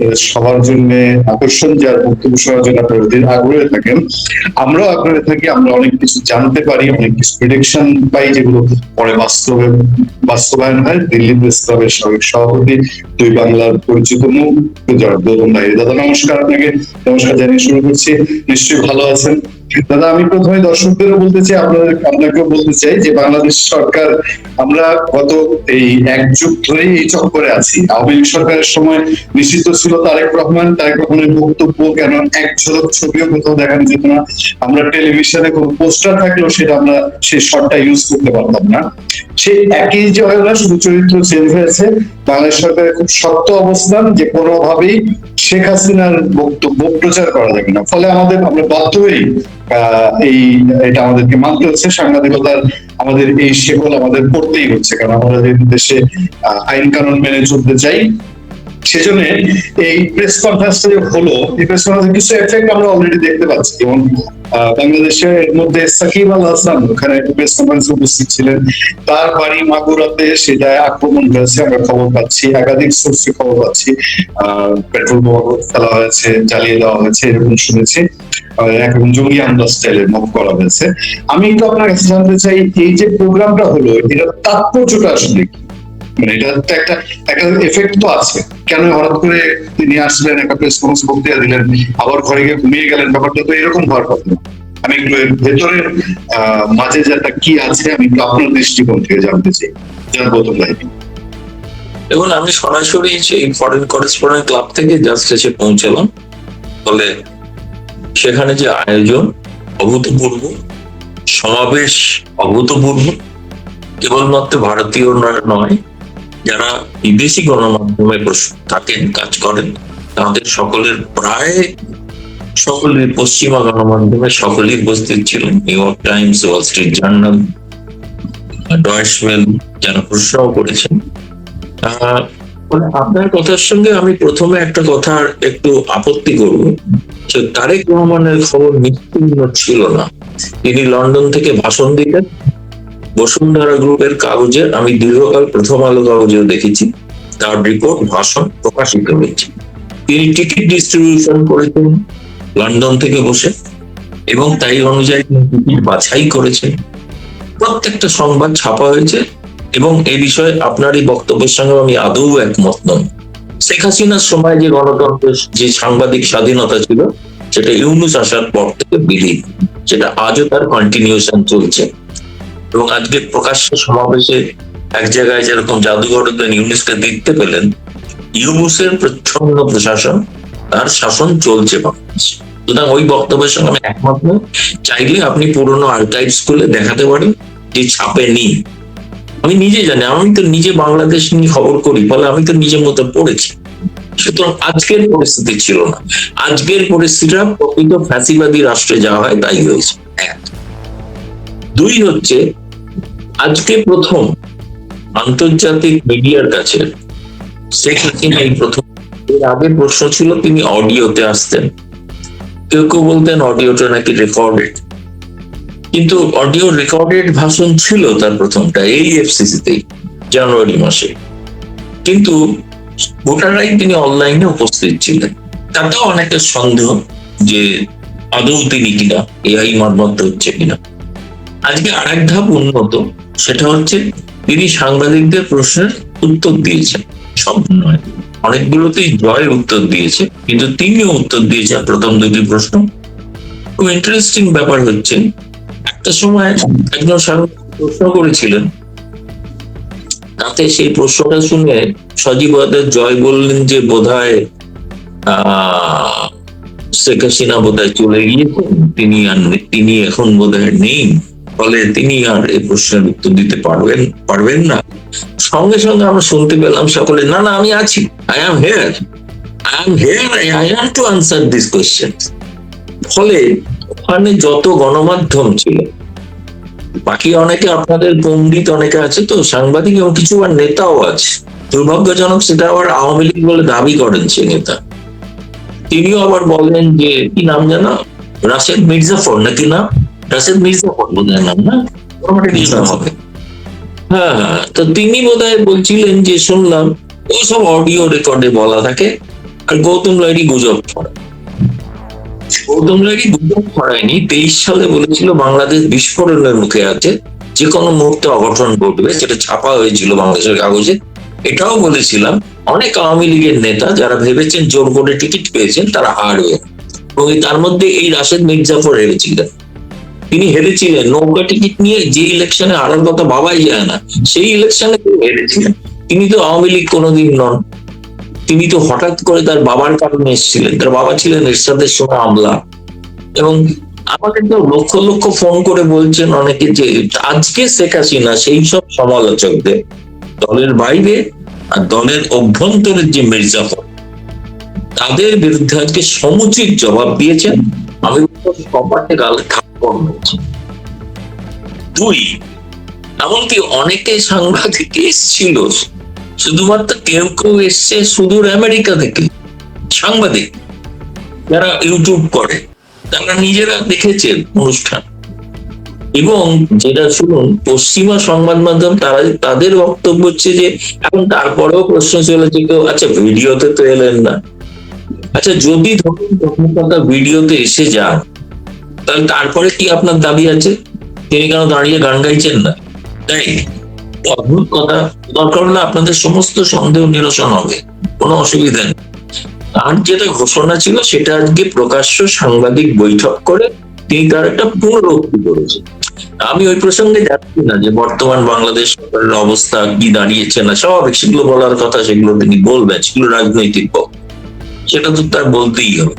আপনাদের সবার জন্য আকর্ষণ, যার বক্তব্য শোনার জন্য আপনারা আগ্রহে থাকেন, আমরাও আগ্রহে থাকি। আমরা অনেক কিছু জানতে পারি, অনেক কিছু প্রেডিকশন পাই, যেগুলো পরে বাস্তবায়ন হয়। দিল্লি প্রেস ক্লাবের সাবেক সভাপতি, দুই বাংলার পরিচিত মুখ গৌতম ভাই। দাদা নমস্কার, আপনাকে নমস্কার জানিয়ে শুরু করছি। নিশ্চয়ই ভালো আছেন দাদা। আমি প্রথমে দর্শকদেরও বলতে চাই, আপনাকেও বলতে চাই যে বাংলাদেশ সরকার, আমরা গত এই এক যুগ ধরেই এই চক্করে আছি। আওয়ামী লীগ সরকারের সময় নিষিদ্ধ ছিল তারেক রহমানের বক্তব্য কেন এক ঝলক ছবিও কোথাও দেখানো যেত না। আমরা টেলিভিশনে কোনো পোস্টার থাকলেও সেটা আমরা সেই শটটা ইউজ করতে পারতাম না। সেই একই জায়গা, শুধু চরিত্র চেঞ্জ হয়েছে। বাংলাদেশ সরকারের খুব শক্ত অবস্থান যে কোনোভাবেই শেখ হাসিনার বক্তব্য প্রচার করা যাবে না। ফলে আমরা বাধ্য হয়েই এটা আমাদেরকে মানতে হচ্ছে। সাংবাদিকতার আমাদের এই শেকল আমাদের করতেই হচ্ছে, কারণ আমরা যে দেশে আইন কানুন মেনে চলতে চাই। সেজন্য এই প্রেস কনফারেন্সটা যে হলো, এই প্রেস কনফারেন্সের কিছু এফেক্ট আমরা অলরেডি দেখতে পাচ্ছি। যেমন বাংলাদেশের মধ্যে সাকিব আল হাসান ওখানে প্রেস কনফারেন্সে উপস্থিত ছিলেন, তার বাড়ি মাগুরাতে, সেটায় আক্রমণ হয়েছে আমরা খবর পাচ্ছি, একাধিক সোর্সে খবর পাচ্ছি। পেট্রোল বোমা ফেলা হয়েছে, জ্বালিয়ে দেওয়া হয়েছে, এরকম শুনেছি। একরকম জঙ্গি হামলা স্টাইলে মুভ করা হয়েছে। আমি একটু আপনার কাছে জানতে চাই, এই যে প্রোগ্রামটা হলো, এটার তাৎপর্যটা আসলে কি? মানে এটা তো একটা এফেক্ট তো আছে। কেন হঠাৎ করে তিনি আসলেন, একটা প্রেস কনফারেন্স বক্তৃতা দিলেন, আবার ঘরে গিয়ে ঘুমিয়ে গেলেন? ব্যাপারটা তো এরকম হওয়ার কথা না। আমি একটু ভেতরের মাঝে যেটা কি আছে, আমি একটু আপনার দৃষ্টিকোণ থেকে জানতে চাই, যার গৌতম ভাই। দেখুন, আমি সরাসরি সেই ফরেন করেসপন্ডেন্ট ক্লাব থেকে জাস্ট এসে পৌঁছালাম। ফলে সেখানে যে আয়োজন অভূতপূর্ব, সমাবেশ অভূতপূর্ব। কেবলমাত্র ভারতীয় নয়, যারা বিদেশি গণমাধ্যমে থাকেন, কাজ করেন, তাদের সকলের পশ্চিমা গণমাধ্যমে সকলেই উপস্থিত ছিলেন। New York Times, Wall Street journal, Deutsche well, যারা প্রশ্নও করেছেন। আপনার কথার সঙ্গে আমি প্রথমে একটা কথা একটু আপত্তি করব, যে তারেক রহমানের খবর নিশ্চিন্ন ছিল না। তিনি লন্ডন থেকে ভাষণ দিতেন বসুন্ধরা গ্রুপের কাগজে। আমি দীর্ঘকাল প্রথম আলো কাগজেও দেখেছি তার রিপোর্ট, ভাষণ প্রকাশিত হয়েছে। তিনি টিকিট ডিস্ট্রিবিউশন করেছেন লন্ডন থেকে বসে, এবং তাই অনুযায়ী টিকিট বাছাই করেছেন। প্রত্যেকটা সংবাদ ছাপা হয়েছে, এবং এই বিষয়ে আপনার এই বক্তব্যের সঙ্গে আমি আদৌ একমত নই। শেখ হাসিনার সময় যে গণতন্ত্রের যে সাংবাদিক স্বাধীনতা ছিল, সেটা ইউনূস আসার পর থেকে বিলীন, যেটা আজও তার কন্টিনিউশন চলছে। এবং আজকে প্রকাশ্য সমাবেশে এক জায়গায় যেরকম জাদুঘর ইউনূসকে দেখতে পেলেন, ইউনূসের প্রচ্ছন্ন প্রশাসন, তার শাসন চলছে বাংলাদেশে। সুতরাং ওই বক্তব্যের সঙ্গে আমি একমত নই। চাইলে আপনি পুরোনো আর্কাইভস খুলে দেখাতে পারেন যে ছাপে নেই। আমি নিজে জানি, আমি তো নিজে বাংলাদেশ নিয়ে খবর করি, ফলে আমি তো নিজের মতো পড়েছি। সুতরাং আজকের পরিস্থিতি ছিল না। আজকের পরিস্থিতিটা প্রকৃত ফ্যাসিবাদী রাষ্ট্রে যা হয় তাই হয়েছে। এক। দুই হচ্ছে, আজকে প্রথম আন্তর্জাতিক মিডিয়ার কাছে শেখ হাসিনা এই প্রথম। এর আগে প্রশ্ন ছিল তিনি অডিওতে আসতেন, কেউ কেউ বলতেন অডিওটা নাকি রেকর্ডেড, কিন্তু অডিও রেকর্ডেড ভাষণ ছিল তার প্রথমটা এই এফসিসিতেই জানুয়ারি মাসে। কিন্তু গোটাটাই তিনি অনলাইনে উপস্থিত ছিলেন। তাতেও অনেকের সন্দেহ যে আদৌ তিনি কিনা, এআই মারমত্ত হচ্ছে কিনা। আজকে আরেক ধাপ উন্নত, সেটা হচ্ছে তিনি সাংবাদিকদের প্রশ্নের উত্তর দিয়েছেন। সব নয়, অনেকগুলোতেই জয়ের উত্তর দিয়েছে, কিন্তু তিনিও উত্তর দিয়েছেন প্রথম দুটি প্রশ্ন। খুব ইন্টারেস্টিং ব্যাপার হচ্ছে, একটা সময় একজন সাংবাদিক প্রশ্ন করেছিলেন, তাতে সেই প্রশ্নটা শুনে সজীব জয় বললেন যে বোধহয় শেখ হাসিনা বোধহয় চলে গিয়েছেন, তিনি এখন বোধহয় নেই, ফলে তিনি আর এই প্রশ্নের উত্তর দিতে পারবেন না। সঙ্গে সঙ্গে আমরা শুনতে পেলাম সকলে, না না, আমি আছি, I am here, I have to answer this question. ফলে ওখানে যত গণমাধ্যম ছিল, বাকি অনেকে আপনাদের পণ্ডিত অনেকে আছে তো, সাংবাদিক এবং কিছু আর নেতাও আছে। দুর্ভাগ্যজনক, সেটা আবার আওয়ামী লীগ বলে দাবি করেন সে নেতা। তিনিও আবার বলেন যে, কি নাম জানা, রাশেদ মির্জাফর নাকি না, রাশেদ মির্জাফর বোধহয় নাম, না হবে। হ্যাঁ, তো তিনি বোধহয় বলছিলেন যে শুনলাম ও সব অডিও রেকর্ডে বলা থাকে, আর গৌতম লাহিড়ী গুজব ছড়ায়। গৌতম লাহিড়ী গুজব ছড়ায়নি, 23 সালে বলেছিল বাংলাদেশ বিস্ফোরণের মুখে আছে, যে কোনো মুহূর্তে অঘটন ঘটবে, যেটা ছাপা হয়েছিল বাংলাদেশের কাগজে। এটাও বলেছিলাম অনেক আওয়ামী লীগের নেতা যারা ভেবেছেন জোর করে টিকিট পেয়েছেন তারা হারবে, এবং তার মধ্যে এই রাশেদ মির্জাফর হেরেছিলেন। তিনি হেরেছিলেন নৌকা টিকিট নিয়ে, যে ইলেকশনে হারার কথা ভাবাই যায় না, সেই ইলেকশনে তিনি হেরেছিলেন। তিনি তো আওয়ামী লীগ কোনোদিন নন, তিনি তো হঠাৎ করে তার বাবার কারণে এসেছিলেন। তার বাবা ছিলেন এরশাদের সময় আমলা, এবং আমাকে তো লক্ষ লক্ষ ফোন করে বলছেন অনেকে যে আজকে শেখ হাসিনা সেই সব সমালোচকদের, দলের বাইরে আর দলের অভ্যন্তরের যে মির্জাফর, তাদের বিরুদ্ধে আজকে সমুচিত জবাব দিয়েছেন। আমি কপাটে গালে থাপ্পড় মেরেছি। 2, এমনকি অনেকে সাংবাদিক এসেছিল, শুধুমাত্র কেউ কেউ এসছে সুদূর আমেরিকা থেকে, সাংবাদিক যারা ইউটিউব করে, তারা নিজেরা দেখেছেন অনুষ্ঠান। এবং যেটা শুনুন, পশ্চিমা সংবাদ মাধ্যম তারা, তাদের বক্তব্য হচ্ছে যে এখন তারপরেও প্রশ্ন চলেছে কেউ, আচ্ছা ভিডিওতে তো এলেন না, আচ্ছা যদি ধরুন কথা ভিডিওতে এসে যান, তাহলে তারপরে কি আপনার দাবি আছে? তিনি কেন দাঁড়িয়ে গান গাইছেন না? তাই অদ্ভুত কথা। দরকার হলে আপনাদের সমস্ত সন্দেহ নিরসন হবে, কোনো অসুবিধা নেই। তার যেটা ঘোষণা ছিল সেটা আজকে প্রকাশ্য সাংবাদিক বৈঠক করে তিনি তার একটা পুনরুক্তি করেছেন। আমি ওই প্রসঙ্গে যাচ্ছি না যে বর্তমান বাংলাদেশ সরকারের অবস্থা কি দাঁড়িয়েছে না, স্বাভাবিক সেগুলো বলার কথা, সেগুলো তিনি বলবেন, সেগুলো রাজনৈতিক পক্ষ, সেটা তো তার বলতেই হবে।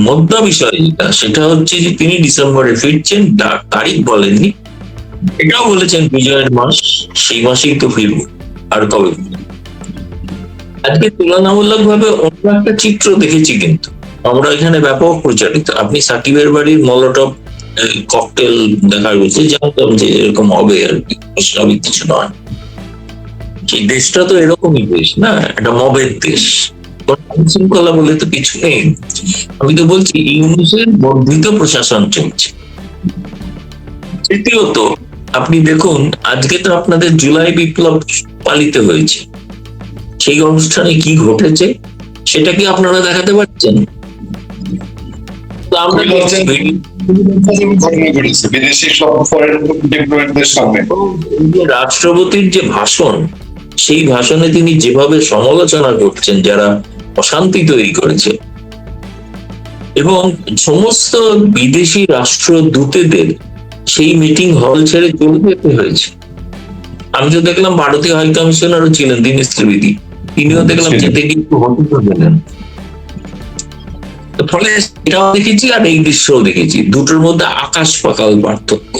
মোদ্দা বিষয় যেটা, সেটা হচ্ছে যে তিনি ডিসেম্বরে ফিরছেন, তারিখ বলেননি, এটাও বলেছেন বিজয়ের মাস, সেই মাসেই তো ফিরব, আর কবে ফিরব। আজকে তুলনামূলক ভাবে অন্য একটা চিত্র দেখেছি, কিন্তু আমরা এখানে ব্যাপক প্রচারিত। আপনি সাকিবের বাড়ির মলোটভ ককটেল দেখা গেছে, জানতাম যে এরকম হবে আর কি, স্বাভাবিক কিছু নয়। সেই দেশটা তো এরকমই দেশ না, একটা মবের দেশ, শৃঙ্খলা বলে তো কিছু নেই। আমি তো বলছি ইউনুসের বর্ধিত প্রশাসন চলছে। তৃতীয়ত, আপনি দেখুন আজকে তো আপনাদের জুলাই বিপ্লব পালিত হয়েছে, সেই অনুষ্ঠানে কি ঘটেছে সেটা কি আপনারা দেখাতে পারছেন? তো আমরা রাষ্ট্রপতির যে ভাষণ, সেই ভাষণে তিনি যেভাবে সমালোচনা করছেন যারা অশান্তি তৈরি করেছে, এবং সমস্ত বিদেশি রাষ্ট্রদূতেদের সেই মিটিং হল ছেড়ে চলে যেতে হয়েছে। আমি তো দেখলাম ভারতীয় হাই কমিশনারও ছিলেন দীনেশ ত্রিবেদী, তিনিও দেখলাম যেতে কিন্তু হতে গেলেন। ফলে এটাও দেখেছি আর এই দৃশ্যও দেখেছি, দুটোর মধ্যে আকাশ পাতাল পার্থক্য।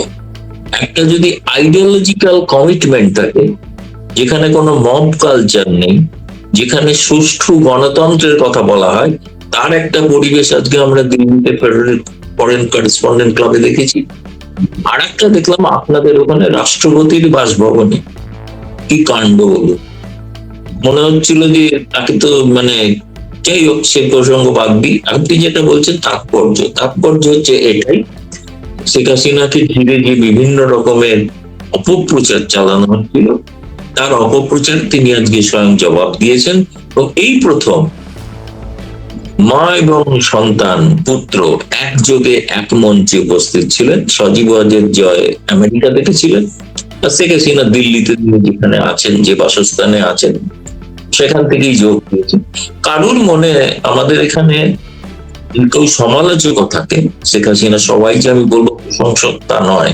একটা যদি আইডিওলজিক্যাল কমিটমেন্ট থাকে, যেখানে কোনো মব কালচার নেই, যেখানে সুষ্ঠু গণতন্ত্রের কথা বলা হয়, তার একটা পরিবেশ আজকে আমরা দিল্লিতে ফরেন করেসপন্ডেন্ট ক্লাবে দেখেছি। আর একটা দেখলাম আপনাদের ওখানে রাষ্ট্রপতির বাসভবনে, কি কাণ্ড হলো। মনে হচ্ছিল যে তাকে তো মানে, যাই হোক সে প্রসঙ্গ বাদ দিই। আপনি যেটা বলছেন তাৎপর্য হচ্ছে এটাই, শেখ হাসিনাকে ঘিরে যে বিভিন্ন রকমের অপপ্রচার চালানো হচ্ছিল, তার অপপ্রচার তিনি আজকে স্বয়ং জবাব দিয়েছেন। এবং এই প্রথম মা এবং সন্তান পুত্র একযোগে এক মঞ্চে উপস্থিত ছিলেন। সজীব ওয়াজেদ জয় আমেরিকা দেখেছিলেন, আর শেখ হাসিনা দিল্লিতে যেখানে আছেন, যে বাসস্থানে আছেন, সেখান থেকেই যোগ দিয়েছে। কারুর মনে আমাদের এখানে কেউ সমালোচক থাকে, শেখ হাসিনা সবাই যে আমি বলবো প্রশংসক তা নয়,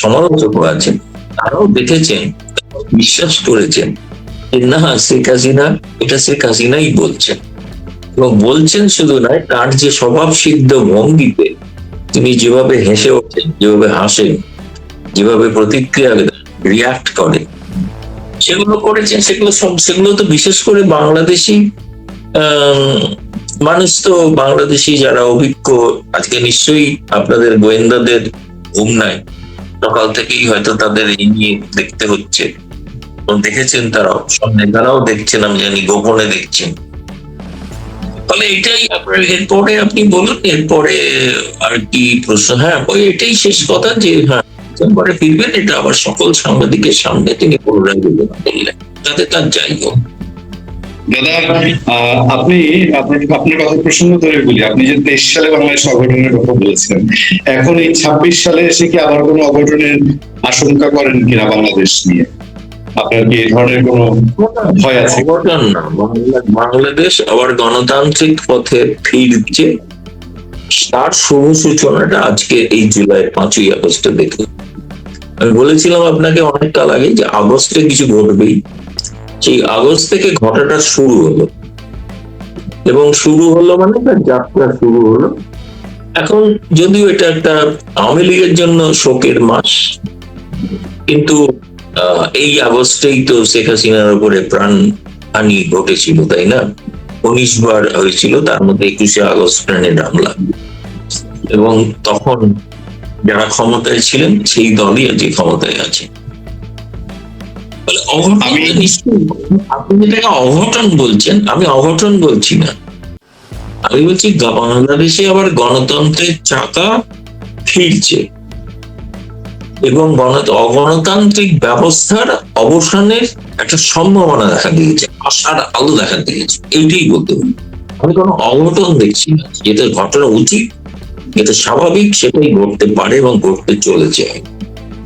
সমালোচকও আছেন, তারাও দেখেছেন, বিশ্বাস করেছেন যে না শেখ হাসিনা, এটা শেখ হাসিনাই বলছেন। এবং বলছেন শুধু নয়, তার যে স্বভাব সিদ্ধ ভঙ্গিতে তিনি যেভাবে হেসে ওঠেন, যেভাবে হাসেন, যেভাবে প্রতিক্রিয়া রিয়াক্ট করে, সেগুলো করেছেন, সেগুলো তো বিশেষ করে বাংলাদেশি মানুষ, তো বাংলাদেশি যারা অভিজ্ঞ, আজকে নিশ্চয়ই আপনাদের গোয়েন্দাদের ঘুম নাই, সকাল থেকেই হয়তো তাদের এই নিয়ে দেখতে হচ্ছে, দেখেছেন তারাও, সব নেতারাও দেখছেন, আমি জানি গোপনে দেখছেন। ফলে এটাই আপনার, এরপরে আপনি বলুন এরপরে আর কি প্রশ্ন? হ্যাঁ, ওই এটাই শেষ কথা যে হ্যাঁ পরে ফিরবেন, এটা আবার সকল সাংবাদিকের সামনে তিনি পুনরায় বললেন, তাতে তার যাই হোক। দাদা, আপনি আপনার কথা প্রসঙ্গ ধরে বলি, আপনি যে 23 সালে বাংলাদেশ অঘটনের কথা বলেছেন, এখন এই 26 সালে এসে কি আবার কোনো অঘটনের আশঙ্কা করেন কিনা বাংলাদেশ নিয়ে? আপনার কি এই ধরনের কোনো ভয় আছে? অঘটন না, বাংলাদেশ আবার গণতান্ত্রিক পথে ফিরছে, তার শুভ সূচনাটা আজকে এই জুলাই 5ই আগস্টে দেখি। আমি বলেছিলাম আপনাকে অনেক কাল আগে যে আগস্টে কিছু ঘটবেই, সেই আগস্ট থেকে ঘটাটা শুরু হলো, এবং শুরু হলো মানে তার যাত্রা শুরু হলো। এখন যদিও এটা একটা আওয়ামী লীগের জন্য শোকের মাস, কিন্তু এই আগস্টেই তো শেখ হাসিনার উপরে প্রাণ হানি ঘটেছিল, তাই না? 19 বার হয়েছিল, তার মধ্যে 21শে আগস্ট গ্রেনেড হামলা, এবং তখন যারা ক্ষমতায় ছিলেন সেই দলই আজ ক্ষমতায় আছে। আপনি যেটাকে অঘটন বলছেন, আমি অঘটন বলছি না, আমি বলছি বাংলাদেশে আবার গণতন্ত্রের চাকা ফিরছে, এবং অগণতান্ত্রিক ব্যবস্থার অবসানের একটা সম্ভাবনা দেখা দিয়েছে, আশার আলো দেখা দিয়েছে, এইটাই বলতে পারি। আমি কোনো অঘটন দেখছি না, যেটা ঘটনা উচিত, যেটা স্বাভাবিক, সেটাই ঘটতে পারে এবং ঘটতে চলেছে।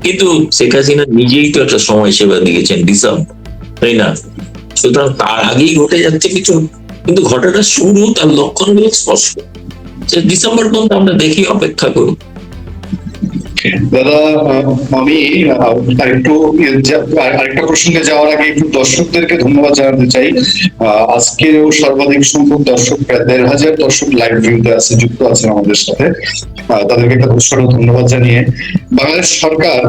কিন্তু শেখ হাসিনা নিজেই তো একটা সময়সীমা দিয়েছেন ডিসেম্বর, তাই না? সুতরাং তার আগেই ঘটে যাচ্ছে কিছু, কিন্তু ঘটনাটা শুরু, তার লক্ষণগুলো স্পষ্ট। ডিসেম্বর পর্যন্ত আমরা দেখি, অপেক্ষা করি। দাদা, আমি আরেকটা প্রসঙ্গে যাওয়ার আগে একটু দর্শকদেরকে ধন্যবাদ জানাতে চাই। আজকেও সর্বাধিক সংখ্যক দর্শক, প্রায় 1,500 দর্শক লাইভ ভিউতে আছে, যুক্ত আছেন আমাদের সাথে। তাদেরকে একটা ধন্যবাদ জানিয়ে, বাংলাদেশ সরকার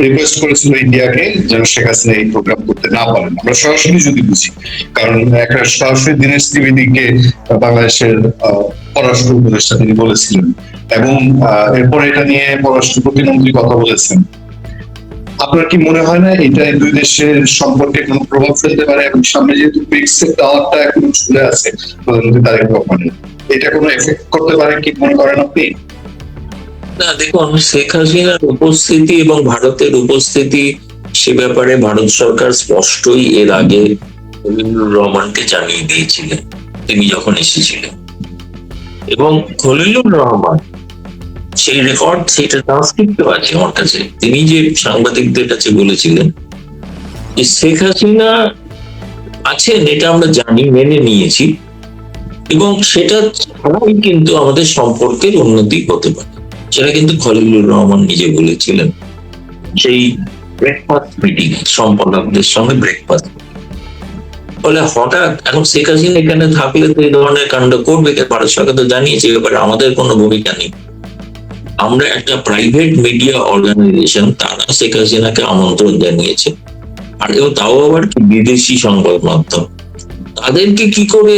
রিকোয়েস্ট করেছিল ইন্ডিয়াকে যেন শেখ হাসিনা এই প্রোগ্রাম করতে না পারেন। আমরা সরাসরি যদি বুঝি, কারণ একটা সরাসরি দীনেশ ত্রিবেদীকে বাংলাদেশের পররাষ্ট্র উপদেষ্টা তিনি বলেছিলেন, এবং এরপরে এটা নিয়ে পররাষ্ট্র প্রতিমন্ত্রী কথা বলেছেন। আপনার কি মনে হয় না এটা এই দুই দেশের সম্পর্কে কোনো প্রভাব ফেলতে পারে? এবং সামনে যেহেতু ব্রিক্স এর টাওয়ারটা এখন চলে আছে প্রধানমন্ত্রী তারেক রহমানের, এটা কোনো এফেক্ট করতে পারে কি মনে করেন আপনি? না, দেখুন, শেখ হাসিনার উপস্থিতি এবং ভারতের উপস্থিতি, সে ব্যাপারে ভারত সরকার স্পষ্টই এর আগে খলিলুর রহমানকে জানিয়ে দিয়েছিলেন তিনি যখন এসেছিলেন, এবং খলিলুর রহমান সেই রেকর্ড, সেটা ট্রান্সক্রিপ্টও আছে আমার কাছে, তিনি যে সাংবাদিকদের কাছে বলেছিলেন যে শেখ হাসিনা আছেন, এটা আমরা জানি, মেনে নিয়েছি, এবং সেটা ছাড়াই কিন্তু আমাদের সম্পর্কের উন্নতি হতে পারে, সেটা কিন্তু খলিলুর রহমান নিজে বলেছিলেন সেই ব্রেকফাস্ট মিটিং, সম্পাদকদের সঙ্গে ব্রেকফাস্ট। ফলে হঠাৎ এখন শেখ হাসিনা এখানে থাকলে তো এই ধরনের কাণ্ড করবে, ভারত সরকার তো জানিয়েছে, ব্যাপারে আমাদের কোনো ভূমিকা নেই। আমরা একটা প্রাইভেট মিডিয়া অর্গানাইজেশন, তারা শেখ হাসিনাকে আমন্ত্রণ জানিয়েছে, আর তাও আবার কি বিদেশি সংবাদ মাধ্যম, তাদেরকে কি করে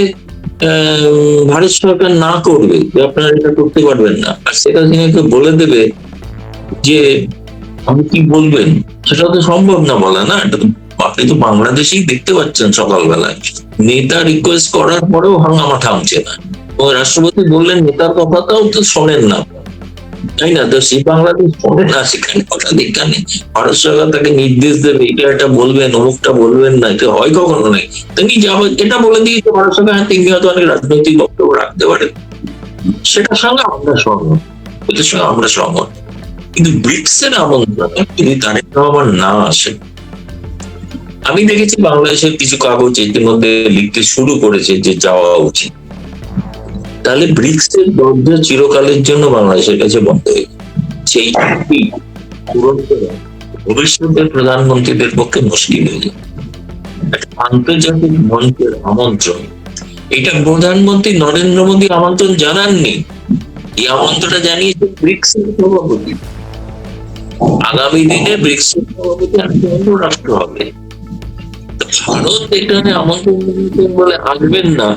ভারত সরকার না করবে যে আপনারা এটা করতে পারবেন না, আর শেখ হাসিনাকে বলে দেবে যে আপনি কি বলবেন, সেটা তো সম্ভব না বলা, না? এটা তো আপনি তো বাংলাদেশেই দেখতে পাচ্ছেন, সকালবেলায় নেতা রিকোয়েস্ট করার পরেও হাঙ্গামা থামছে না, ও রাষ্ট্রপতি বললেন নেতার কথাটাও তো শোনেন না, তাই না? তো সেই বাংলাদেশ শোনে না, সেখানে হঠাৎ এখানে ভারত সরকার তাকে নির্দেশ দেবে এটা এটা বলবেন, অমুকটা বলবেন না, এটা হয় কখনো নেই। তিনি যা এটা বলে দিয়েছে ভারত সরকার, হ্যাঁ তিনি হয়তো অনেক রাজনৈতিক বক্তব্য রাখতে পারেন, সেটার সঙ্গে আমরা সহমত, এটার সঙ্গে আমরা সহমত। কিন্তু ব্রিক্স এর আমন্ত্রণে যদি তারেক রহমান না আসে, আমি দেখেছি বাংলাদেশের কিছু কাগজ ইতিমধ্যে লিখতে শুরু করেছে যে যাওয়া উচিত, তাহলে ব্রিক্স এর দরজা চিরকালের জন্য বাংলাদেশের কাছে বন্ধ হয়ে যাবে। সেই পূরণ করা ভবিষ্যতের প্রধানমন্ত্রীদের পক্ষে মুশকিল হয়ে যাবে। একটা আন্তর্জাতিক মঞ্চের আমন্ত্রণ, এটা প্রধানমন্ত্রী নরেন্দ্র মোদী আমন্ত্রণ জানাননি, এই আমন্ত্রণটা জানিয়েছে ব্রিক্স এর সভাপতি। আগামী দিনে ব্রিক্স এর সভাপতি অন্য রাষ্ট্র হবে, ভারত এখানে আমন্ত্রণ বলে আসবেন না,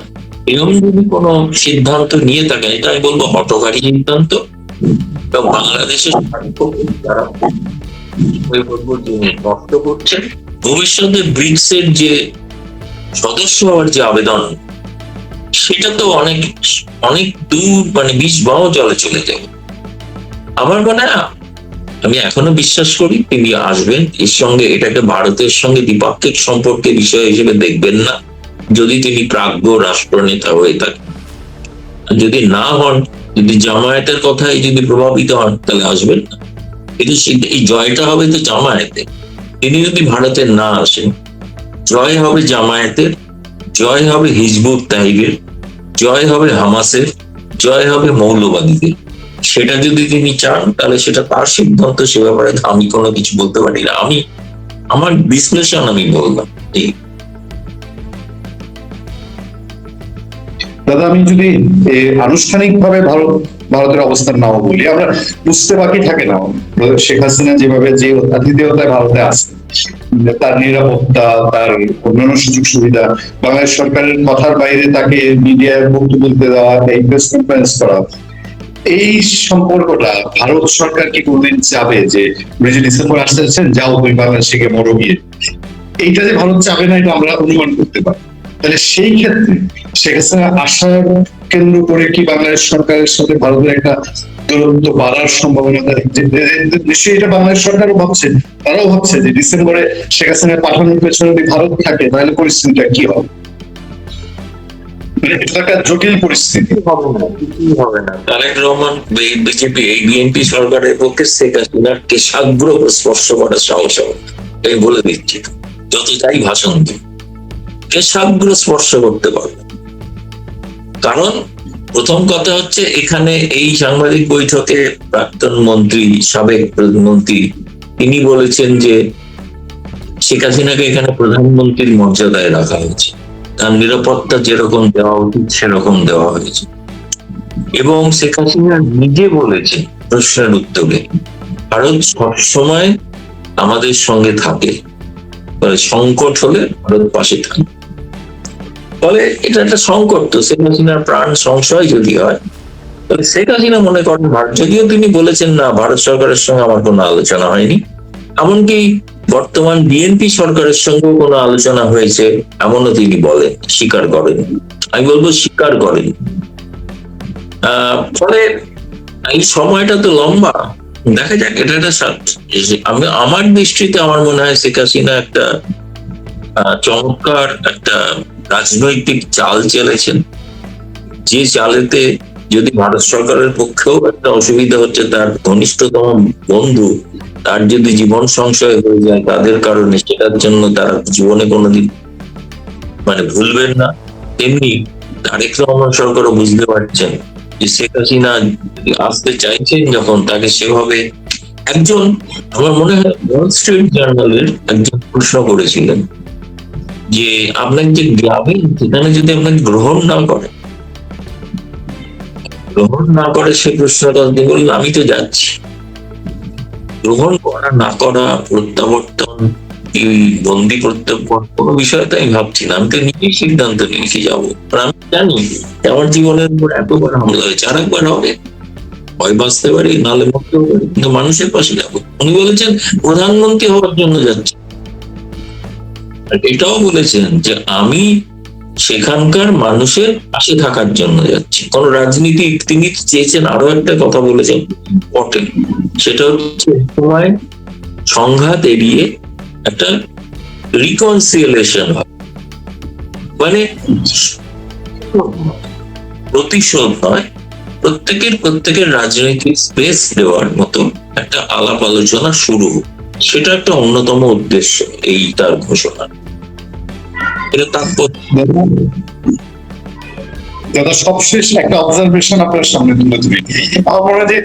এরকম যদি কোনো সিদ্ধান্ত নিয়ে থাকেন, এটা আমি বলবো হঠকারী সিদ্ধান্ত, এবং বাংলাদেশের যারা নষ্ট করছেন। ভবিষ্যতে ব্রিক্স এর যে সদস্য হওয়ার যে আবেদন, সেটা তো অনেক অনেক দূর, মানে 20 বাও জলে চলে যাবে। আমার মনে হয় আমি এখনো বিশ্বাস করি তিনি আসবেন। এর সঙ্গে এটাকে ভারতের সঙ্গে দ্বিপাক্ষিক সম্পর্কের বিষয় হিসেবে দেখবেন না যদি তিনি প্রাজ্ঞ রাষ্ট্রনেতা হয়ে থাকেন। যদি না হন, যদি জামায়াতের কথায় যদি প্রভাবিত হন, তাহলে আসবেন না। কিন্তু এই জয়টা হবে তো জামায়াতের। তিনি যদি ভারতে না আসেন, জয় হবে জামায়াতের, জয় হবে হিজবুত তাহরিরের, জয় হবে হামাসের, জয় হবে মৌলবাদীদের। সেটা যদি তিনি চান তাহলে সেটা তার সিদ্ধান্ত, সে ব্যাপারে আমি কোনো কিছু বলতে পারি না। আমি আমার বিশ্লেষণ আমি বললাম। দাদা, আমি যদি আনুষ্ঠানিক ভাবে ভারতের অবস্থান নাও বলি, আমরা বুঝতে বাকি থাকে না শেখ হাসিনা যেভাবে যে আতিথেয়তায় ভারতে আসে, তার নিরাপত্তা, তার অন্যান্য সুযোগ সুবিধা, বাংলাদেশ সরকারের কথার বাইরে তাকে মিডিয়ায় বক্তব্য দিতে দেওয়া, এই প্রেস কনফারেন্স করা, এই সম্পর্কটা ভারত সরকার কি কোনদিন চাবে যে ডিসেম্বর আসতে যাচ্ছেন, যাও তুমি বাংলাদেশে গিয়ে মরো গিয়ে? এইটা যে ভারত চাবে না, এটা আমরা অনুমান করতে পারি। তাহলে সেই ক্ষেত্রে শেখ হাসিনা আসার কেন্দ্র করে কি বাংলাদেশ সরকারের সাথে ভারতের একটা দূরত্ব বাড়ার সম্ভাবনা? নিশ্চয়ই এটা বাংলাদেশ সরকারও ভাবছে, তারাও ভাবছে যে ডিসেম্বরে শেখ হাসিনা পাঠানোর পেছনে যদি ভারত থাকে তাহলে পরিস্থিতিটা কি হবে। এটা একটা জটিল পরিস্থিতি। হবে না। তারেক রহমান বিজেপি এই বিএনপি সরকারের পক্ষে শেখ হাসিনার কেশাগ্র স্পর্শ করার সাহস হবে, আমি বলে দিচ্ছি। যত চাই ভাষণ দিই, কেশাগ্র স্পর্শ করতে পারবে। কারণ প্রথম কথা হচ্ছে, এখানে এই সাংবাদিক বৈঠকে প্রাক্তন মন্ত্রী, সাবেক প্রধানমন্ত্রী, তিনি বলেছেন যে শেখ হাসিনাকে এখানে প্রধানমন্ত্রীর মর্যাদায় রাখা হয়েছে, তার নিরাপত্তা যেরকম দেওয়া উচিত সেরকম দেওয়া হয়েছে। এবং শেখ হাসিনা নিজে বলেছে প্রশ্নের উত্তরে, ভারত সবসময় আমাদের সঙ্গে থাকে, সংকট হলে ভারত পাশে থাকে। ফলে এটা একটা সংকট, তো শেখ হাসিনার প্রাণ সংশয় যদি হয়, তাহলে শেখ হাসিনা মনে করেন যদিও তিনি বলেছেন না ভারত সরকারের সঙ্গে আমার কোনো আলোচনা হয়নি, এমনকি বর্তমান বিএনপি সরকারের সঙ্গে কোনো আলোচনা হয়েছে এমনও তিনি বলেন, স্বীকার করেন। আমি বলবো স্বীকার করেন। ফলে এই সময়টা তো লম্বা, দেখা যাক। এটা একটা আমার দৃষ্টিতে আমার মনে হয় শেখ হাসিনা একটা চমৎকার একটা রাজনৈতিক চাল চেলেছেন, যে চালেতে যদি ভারত সরকারের পক্ষেও একটা অসুবিধা হচ্ছে, তার ঘনিষ্ঠতম বন্ধু তার যদি জীবন সংশয় হয়ে যায় তাদের কারণে, সেটার জন্য তারা জীবনে কোনোদিন ভুলবেন না। তেমনি তারেক রহমান সরকারও বুঝতে পারছেন যে শেখ হাসিনা আসতে চাইছেন যখন, তাকে সেভাবে একজন, আমার মনে হয় ওয়াল স্ট্রিট জার্নালের একজন প্রশ্ন করেছিলেন যে আপনার যে গ্রামে, সেখানে যদি আপনাকে গ্রহণ না করে সে প্রশ্নটা আপনি বললেন আমি তো যাচ্ছি। গ্রহণ করা না করা, প্রত্যাবর্তন, বন্দি প্রত্যাবর্তন, কোনো বিষয় তো আমি ভাবছি না, আমি তো নিজেই সিদ্ধান্ত নিয়েছি যাবো। আমি জানি আমার জীবনের উপর এতবার হামলা হয়েছে, আর একবার হবে, ভয় বাঁচতে পারি, নালে মরতেও পারি, কিন্তু মানুষের পাশে যাবো। উনি বলেছেন প্রধানমন্ত্রী হওয়ার জন্য যাচ্ছি, এটাও বলেছেন যে আমি সেখানকার মানুষের পাশে থাকার জন্য যাচ্ছি। কোন রাজনীতি, তিনি চেয়েছেন আরো একটা কথা বলেছেন পটে, সেটা হচ্ছে সময় সংঘাত এড়িয়ে একটা রিকনসিলেশন হয়, প্রতিশোধ নয়, প্রত্যেকের রাজনৈতিক স্পেস দেওয়ার মতো একটা আলাপ আলোচনা শুরু, সেটা একটা অন্যতম উদ্দেশ্য এই তার ঘোষণা। এটা দাদা, সবশেষ একটা অবজারভেশন আপনার সামনে তুলে ধরি। আমার মনে হয় যে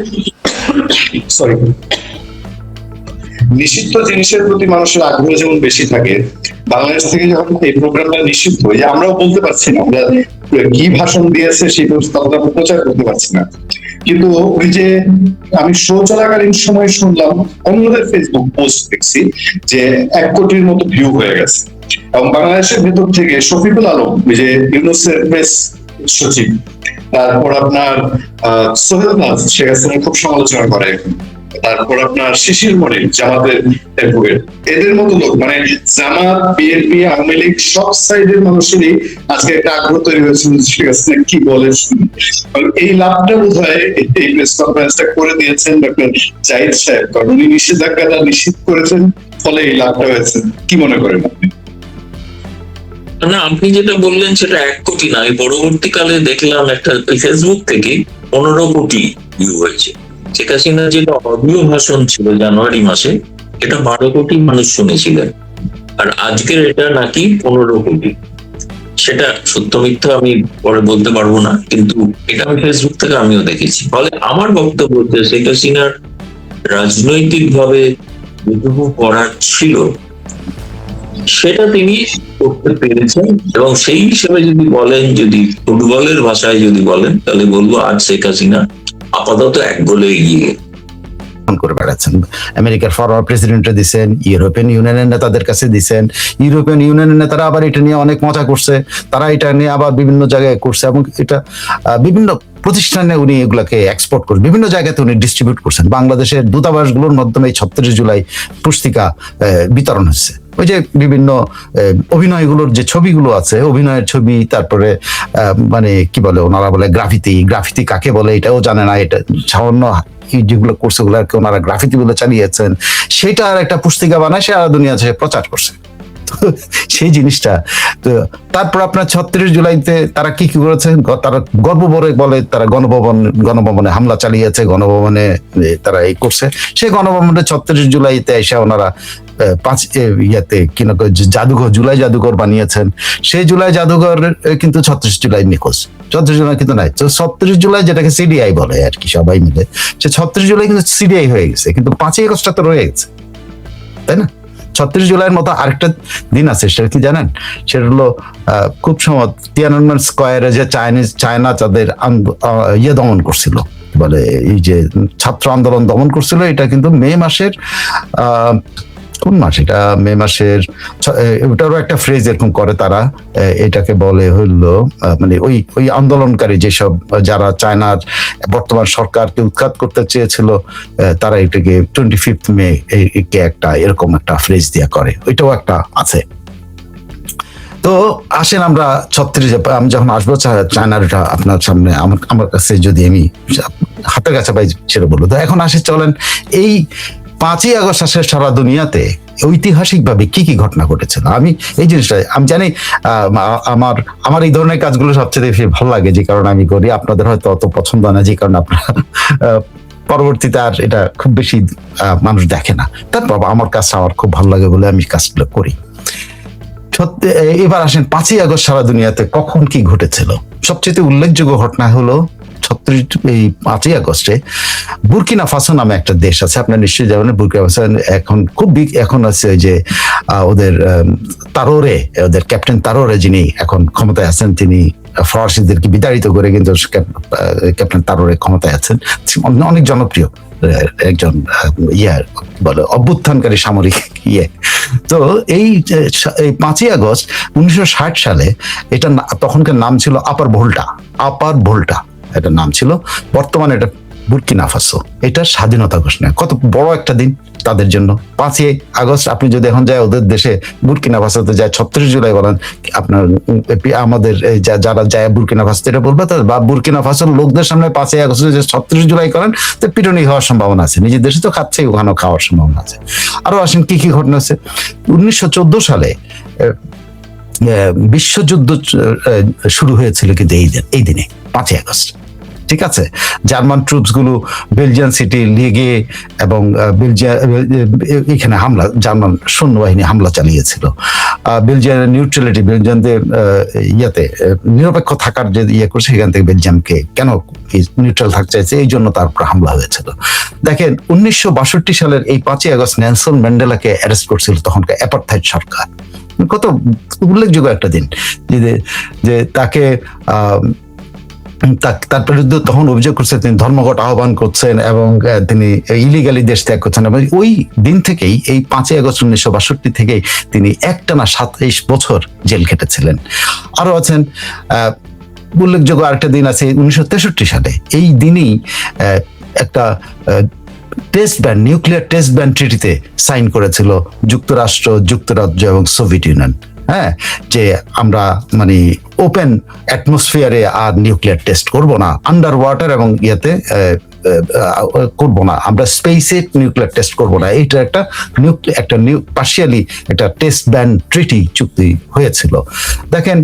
নিষিদ্ধ জিনিসের প্রতি মানুষের আগ্রহ যেমন বেশি থাকে, বাংলাদেশ থেকে যখন এই প্রোগ্রামটা নিষিদ্ধ, যে আমরাও বলতে পারছি না আমরা কি ভাষণ দিয়েছে সেই প্রস্তাবনা প্রচার করতে পারছি না, কিন্তু ওই যে আমি শো চলাকালীন সময় শুনলাম অন্যদের ফেসবুক পোস্ট দেখছি যে 1 কোটির মতো ভিউ হয়ে গেছে। এবং বাংলাদেশের ভেতর থেকে শফিকুল আলম, ওই যে ইউনূসের প্রেস সচিব, তারপর আপনার সোহেল নাজ শেখ হাসিনার খুব সমালোচনা করে, তারপর আপনার শিশির মনির জামাতের অ্যাডভোকেট, এদের মতো লোক মানে জামাত, বিএনপি, আওয়ামী লীগ সব সাইডের মানুষেরই আজকে একটা আগ্রহ তৈরি হয়েছে শেখ হাসিনা কি বলে শুনি। এই লাভটা বোধ হয় এই প্রেস কনফারেন্সটা করে দিয়েছেন ডক্টর জাহিদ সাহেব, কারণ উনি নিষেধাজ্ঞাটা নিশ্চিত করেছেন, ফলে এই লাভটা হয়েছে। কি মনে করেন আপনি? না, আপনি যেটা বললেন সেটা 1 কোটি না, আমি পরবর্তীকালে দেখলাম একটা ফেসবুক থেকে 15 কোটি ভিউ হয়েছে। শেখ হাসিনার যেটা অডিও ভাষণ ছিল জানুয়ারি মাসে, এটা 12 কোটি মানুষ শুনেছিলেন, আর আজকের এটা নাকি 15 কোটি। সেটা সত্য মিথ্যা আমি পরে বলতে পারবো না, কিন্তু এটা আমি ফেসবুক থেকে আমিও দেখেছি। ফলে আমার বক্তব্য হচ্ছে শেখ হাসিনার রাজনৈতিক ভাবে যেটুকু করার ছিল সেটা তিনি করতে পেরেছেন, এবং সেই হিসেবে যদি বলেন, যদি ফুটবলের ভাষায় যদি বলেন, তাহলে বলবো আজ শেখ হাসিনা আপাতত 1 গোলে এগিয়ে। করে বেড়াচ্ছেন। আমেরিকার ফরওয়ার্ড প্রেসিডেন্টে দিচ্ছেন, ইউরোপিয়ান ইউনিয়নের নেতাদের কাছে দিচ্ছেন, ইউরোপিয়ান ইউনিয়নের নেতারা আবার এটা নিয়ে অনেক মজা করছে, তারা এটা নিয়ে আবার বিভিন্ন জায়গায় করছে, এবং এটা বিভিন্ন প্রতিষ্ঠানে উনি এগুলাকে এক্সপোর্ট করে বিভিন্ন জায়গাতে উনি ডিস্ট্রিবিউট করছেন। বাংলাদেশের দূতাবাসগুলোর মাধ্যমে এই 36 জুলাই পুস্তিকা বিতরণ হচ্ছে। ওই যে বিভিন্ন অভিনয়গুলোর যে ছবিগুলো আছে, অভিনয়ের ছবি, তারপরে মানে কি বলে ওনারা বলে গ্রাফিতি কাকে বলে এটাও জানে না, এটা সামান্য যেগুলো করছে ওগুলোকে ওনারা গ্রাফিতি বলে চালিয়েছেন, সেটা আর একটা পুস্তিকা বানায় সারা দুনিয়া প্রচার করছে। সেই জিনিসটা তো তারপর আপনার 36 জুলাইতে তারা কি কি করেছে, তারা গর্ব বলে তারা গণভবনে হামলা চালিয়েছে, গণভবনে তারা এই করছে। সেই গণভবনে 36 জুলাইতে এসে ওনারা জুলাই জাদুঘর বানিয়েছেন। সেই জুলাই জাদুঘর কিন্তু 36 জুলাই নিখোঁজ, 36 জুলাই কিন্তু নাই। 36 জুলাই যেটাকে সিডিআই বলে আর কি সবাই মিলে, সে 36 জুলাই কিন্তু সিডিআই হয়ে গেছে, কিন্তু 5ই আগস্টটা তো রয়ে গেছে, তাই না? 36 জুলাইয়ের মতো আরেকটা দিন আছে, সেটা কি জানেন? সেটা হলো খুব সময় তিয়াননমেন স্কোয়ারে যে চায়না তাদের দমন করছিল, বলে এই যে ছাত্র আন্দোলন দমন করছিল, এটা কিন্তু মে মাসের কোন মাস, এটা মে মাসের, ওটারও একটা ফ্রেজ এরকম করে তারা, এটাকে বলে হইলো মানে ওই আন্দোলনকারী যেসব যারা চায়নার বর্তমান সরকারকে উৎখাত করতে চেয়েছিল, তারা এটাকে 25 মে কে একটা এরকম একটা ফ্রেজ দিয়া করে, ওইটাও একটা আছে। তো আসেন আমরা 36, আমি যখন আসবো চায়নার এটা আপনার সামনে আমার কাছে যদি আমি হাতের কাছে পাই সেটা বলবো। তো এখন আসে চলেন এই 5ই আগস্ট আসে সারা দুনিয়াতে ঐতিহাসিক ভাবে কি কি ঘটনা ঘটেছিল। আমি এই জিনিসটা আমি জানি, আমার এই ধরনের কাজগুলো সবচেয়ে বেশি ভালো লাগে, যে কারণে আমি করি। আপনাদের হয়তো অত পছন্দ না, যে কারণে আপনারা পরবর্তীতে আর এটা খুব বেশি মানুষ দেখে না। তারপর আমার কাজটা আমার খুব ভালো লাগে বলে আমি কাজগুলো করি। সত্যি এবার আসেন 5ই আগস্ট সারা দুনিয়াতে কখন কি ঘটেছিল। সবচেয়ে উল্লেখযোগ্য ঘটনা হলো 5ই আগস্টে বুর্কিনা ফাসো নামে একটা দেশ আছে, আপনার নিশ্চয়ই জানেন। বুর্কিনা ফাসো এখন খুব এখন আছে যে ওদের ওদের ক্যাপ্টেন তারোরে যিনি এখন ক্ষমতায় আছেন, তিনি ফরাসিদেরকে বিতাড়িত করে কিন্তু ক্যাপ্টেন তারোরে ক্ষমতায় আছেন, অনেক জনপ্রিয় একজন বলে অভ্যুত্থানকারী সামরিক তো এই 5ই আগস্ট 1960 সালে এটা তখনকার নাম ছিল আপার ভোল্টা এটা নাম ছিল, বর্তমানে এটা বুর্কিনা ফাসো। এটা স্বাধীনতা ঘোষণা, কত বড় একটা দিন তাদের জন্য 5ই আগস্ট। আপনি যদি এখন যায় ওদের দেশে বুর্কিনা ফাসোতে যায় 36 জুলাই বলেন, আপনার আমাদের যারা যায় বুর্কিনা ফাসো এটা বলবে, বা বুর্কিনা ফাসোর লোকদের সামনে 5ই আগস্ট যে 36 জুলাই করেন, তো পিটুনি হওয়ার সম্ভাবনা আছে। নিজের দেশে তো খাচ্ছে, ওখানেও খাওয়ার সম্ভাবনা আছে। আরো আসেন কি কি ঘটনা আছে। 1914 সালে বিশ্বযুদ্ধ শুরু হয়েছিল কিন্তু এই দিনে 5ই আগস্ট, ঠিক আছে। জার্মান ট্রুপস গুলো বেলজিয়ান সিটি লিগে এবং এখানে হামলা, জার্মান সৈন্যবাহিনী হামলা চালিয়েছিল। বেলজিয়ানের নিউট্রালিটি, বেলজিয়ানদের নিরপেক্ষ থাকার যে করছে, সেখান থেকে বেলজিয়ামকে কেন নিউট্রাল থাকতে চাইছে, এই জন্য তার উপর হামলা হয়েছিল। দেখেন 1962 সালের এই 5ই আগস্ট নেলসন ম্যান্ডেলাকে অ্যারেস্ট করছিল তখনকার অ্যাপারথাইড সরকার। কত উল্লেখযোগ্য একটা দিন যে তাকে তার বিরুদ্ধে তখন অভিযোগ করছে তিনি ধর্মঘট আহ্বান করছেন এবং তিনি ইলিগালি দেশ ত্যাগ করছেন, এবং ওই দিন থেকেই এই 5ই আগস্ট 1962 থেকেই তিনি একটানা 27 বছর জেল খেটেছিলেন। আরো আছেন উল্লেখযোগ্য আরেকটা দিন আছে 1963 সালে। এই দিনই একটা নিউক্লিয়ার টেস্ট ব্যান ট্রিটিতে সাইন করেছিল যুক্তরাষ্ট্র, যুক্তরাজ্য এবং সোভিয়েত ইউনিয়ন। হ্যাঁ, যে আমরা মানে ওপেন অ্যাটমসফিয়ারে আর নিউক্লিয়ার টেস্ট করব না, আন্ডার ওয়াটার এবং ইয়েতে করব না, আমরা স্পেসে নিউক্লিয়ার টেস্ট করব না। এইটা একটা পার্শিয়ালি একটা টেস্ট ব্যান ট্রিটি চুক্তি হয়েছিল। দেখেন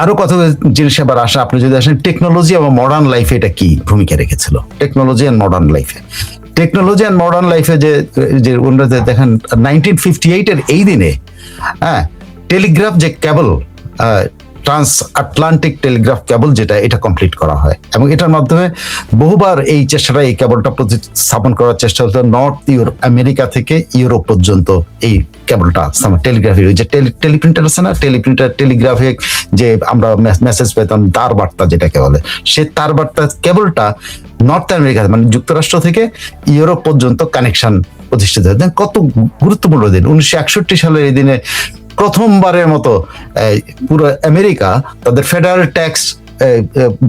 আরো কত জিনিস আবার আসে, আপনি যদি আসেন টেকনোলজি এবং মডার্ন লাইফে এটা কি ভূমিকা রেখেছিল। টেকনোলজি অ্যান্ড মডার্ন লাইফে যে উন্নতি দেখেন 1958 এই দিনে, হ্যাঁ, টেলিগ্রাফ যে কেবল, ট্রান্স আটলান্টিক টেলিগ্রাফ কেবল যেটা, এটা কমপ্লিট করা হয় এবং এটার মাধ্যমে বহুবার এই চেষ্টাটা, এই কেবলটা স্থাপন করার চেষ্টা হতো নর্থ আমেরিকা থেকে ইউরোপ পর্যন্ত। এই কেবলটা টেলিগ্রাফি, যে টেলিপ্রিন্টার আছে না, টেলিগ্রাফিক যে আমরা মেসেজ পেতাম, তার বার্তা যেটাকে বলে, সে তার বার্তা কেবলটা নর্থ আমেরিকা মানে যুক্তরাষ্ট্র থেকে ইউরোপ পর্যন্ত কানেকশন প্রতিষ্ঠিত হয়। কত গুরুত্বপূর্ণ দিন 1961 সালের এই দিনে প্রথমবারের মতো পুরো আমেরিকা তাদের ফেডারেল ট্যাক্স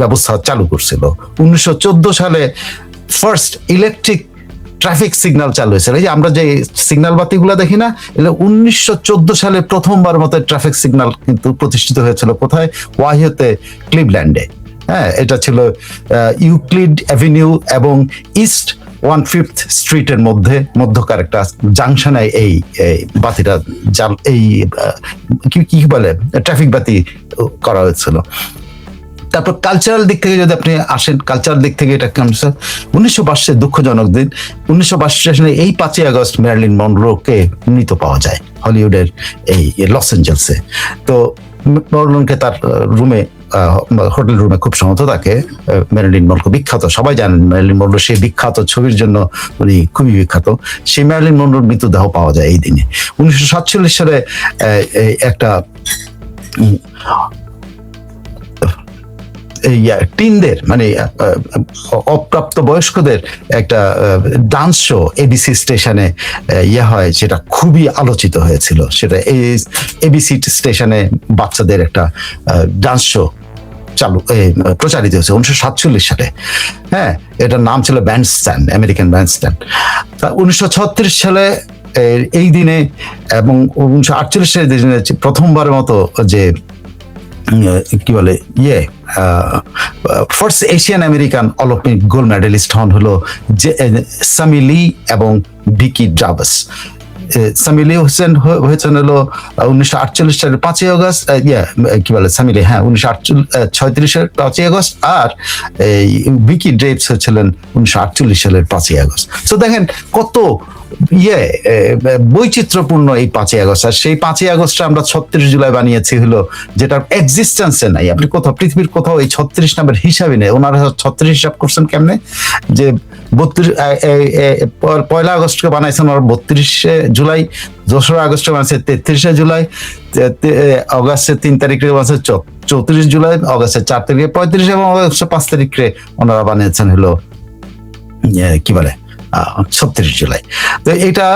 ব্যবস্থা চালু করছিল। 1914 সালে ফার্স্ট ইলেকট্রিক ট্রাফিক সিগন্যাল চালু হয়েছিল। এই যে আমরা যে সিগন্যাল বাতিগুলো দেখি না, এগুলো 1914 সালে প্রথমবার মতো ট্রাফিক সিগন্যাল কিন্তু প্রতিষ্ঠিত হয়েছিল। কোথায়? ওয়াহিওতে, ক্লিভল্যান্ডে। হ্যাঁ, এটা ছিল ইউক্লিড অ্যাভিনিউ এবং ইস্ট 1/5 স্ট্রিটের মধ্যকার একটা জাংশনে এই বাতিটা এই কি বলে ট্রাফিক বাতি করা হয়েছিল। তারপর কালচারাল দিক থেকে যদি আপনি আসেন, কালচারাল দিক থেকে এটা কেমন? 1962 দুঃখজনক দিন, 1962 সালে এই 5ই আগস্ট ম্যারিলিন মনরোকে মৃত পাওয়া যায় হলিউডের এই লস এঞ্জেলসে। তো মনরোকে তার রুমে, হোটেল রুমে খুব সম্ভবত তাকে, ম্যারিলিন মনরো বিখ্যাত, সবাই জানেন ম্যারিলিন মনরো সেই বিখ্যাত ছবির জন্য উনি খুবই বিখ্যাত। সেই ম্যারিলিন মনরোর মৃতদেহ পাওয়া যায় এই দিনে। 1947 সালে একটা টিনদের মানে অপ্রাপ্ত বয়স্কদের একটা ডান্স শো এবিসি স্টেশনে হয়, যেটা খুবই আলোচিত হয়েছিল। সেটা এবিসি স্টেশনে বাচ্চাদের একটা ডান্স শো প্রচারিত হয়েছে 1947 সালে। হ্যাঁ, এটার নাম ছিল ব্যান্ডস্ট্যান্ড, আমেরিকান ব্যান্ডস্ট্যান্ড। 1936 সালে এই দিনে এবং 1948 সালে প্রথমবারের মতো যে কি বলে first Asian American Olympic gold medalist হলো সামি লি এবং ভিকি ড্রাভাস। সামি লি হয়েছেন হলো 1948 সালের 5ই আগস্ট, কি বলে সামি লি, হ্যাঁ, 1936 সালের 5ই আগস্ট, আর ভিকি ড্রেভস হচ্ছিলেন 1948 সালের 5ই আগস্ট। তো দেখেন কত বৈচিত্র্যপূর্ণ এই 5ই আগস্ট। আর সেই 5ই আগস্টটা আমরা 36 জুলাই বানিয়েছি হলো, যেটার এক্সিস্টেন্সে নাই। আপনি কোথাও পৃথিবীর কোথাও এই 36 নামের হিসাবই নেই। ওনারা 36 হিসাব করছেন কেমনে? যে 1 আগস্টকে বানাইছেন ওরা 32 জুলাই, 2 আগস্টে বানাইছে 33 জুলাই, অগাস্টের 3 তারিখে বানাইছে 34 জুলাই, অগাস্টের 4 তারিখে 35 এবং অগাস্টের 5 তারিখে ওনারা বানিয়েছেন হলো কি বলে 36 জুলাই। তো এটা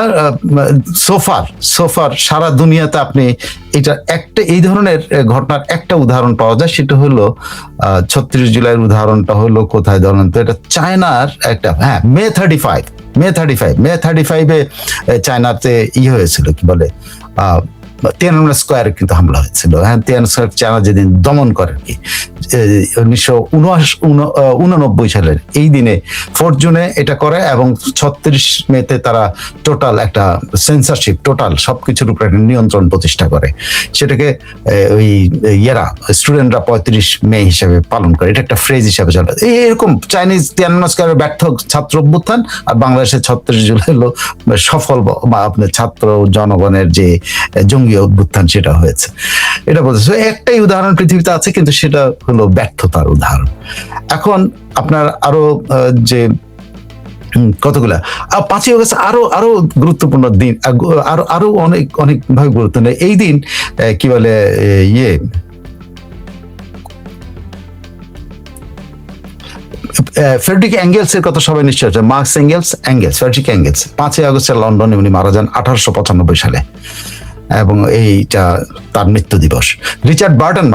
সোফার সারা দুনিয়াতে আপনি এটা একটা এই ধরনের ঘটনার একটা উদাহরণ পাওয়া যায়, সেটা হলো 36 জুলাইয়ের উদাহরণটা হলো কোথায় ধরেন তো, এটা চায়নার একটা, হ্যাঁ, মে 35 চায়নাতে হয়েছিল কি বলে তিয়ানমেন স্কোয়ারে কিন্তু হামলা হয়েছিল। হ্যাঁ, তিয়ানমেন স্কোয়ার চায়না যেদিন দমন করে কি 1989 সালের এই দিনে 4 জুনে এটা করে এবং 36 মেতে তারা টোটাল একটা সেন্সরশিপ, টোটাল সবকিছুর উপর একটা নিয়ন্ত্রণ প্রতিষ্ঠা করে। সেটাকে ওই স্টুডেন্টরা 35 মে হিসেবে পালন করে। এটা একটা ফ্রেজ হিসেবে চলে। এরকম চাইনিজ তিয়ানমেন স্কোয়ারের ব্যর্থ ছাত্র অভ্যুত্থান, আর বাংলাদেশের 36 জুলাই হলো সফল বা আপনার ছাত্র জনগণের যে জঙ্গি অভ্যুত্থান, সেটা হয়েছে। এটা বলছে একটাই উদাহরণ পৃথিবীতে আছে, কিন্তু সেটা হলো ব্যর্থতার উদাহরণ। এখন আপনার আরো যে কতগুলা 5ই আগস্ট আরো গুরুত্বপূর্ণ দিন, আরো অনেক ভাবে গুরুত্বপূর্ণ এই দিন। কি বলে ফ্রেডরিক এঙ্গেলস এর কথা সবাই নিশ্চয় আছে। মার্কস ফ্রেডরিক এঙ্গেলস 5ই আগস্টে লন্ডনে উনি মারা যান 1895 সালে। এবং এইটা তার মৃত্যু দিবস। রিচার্ড বার্টন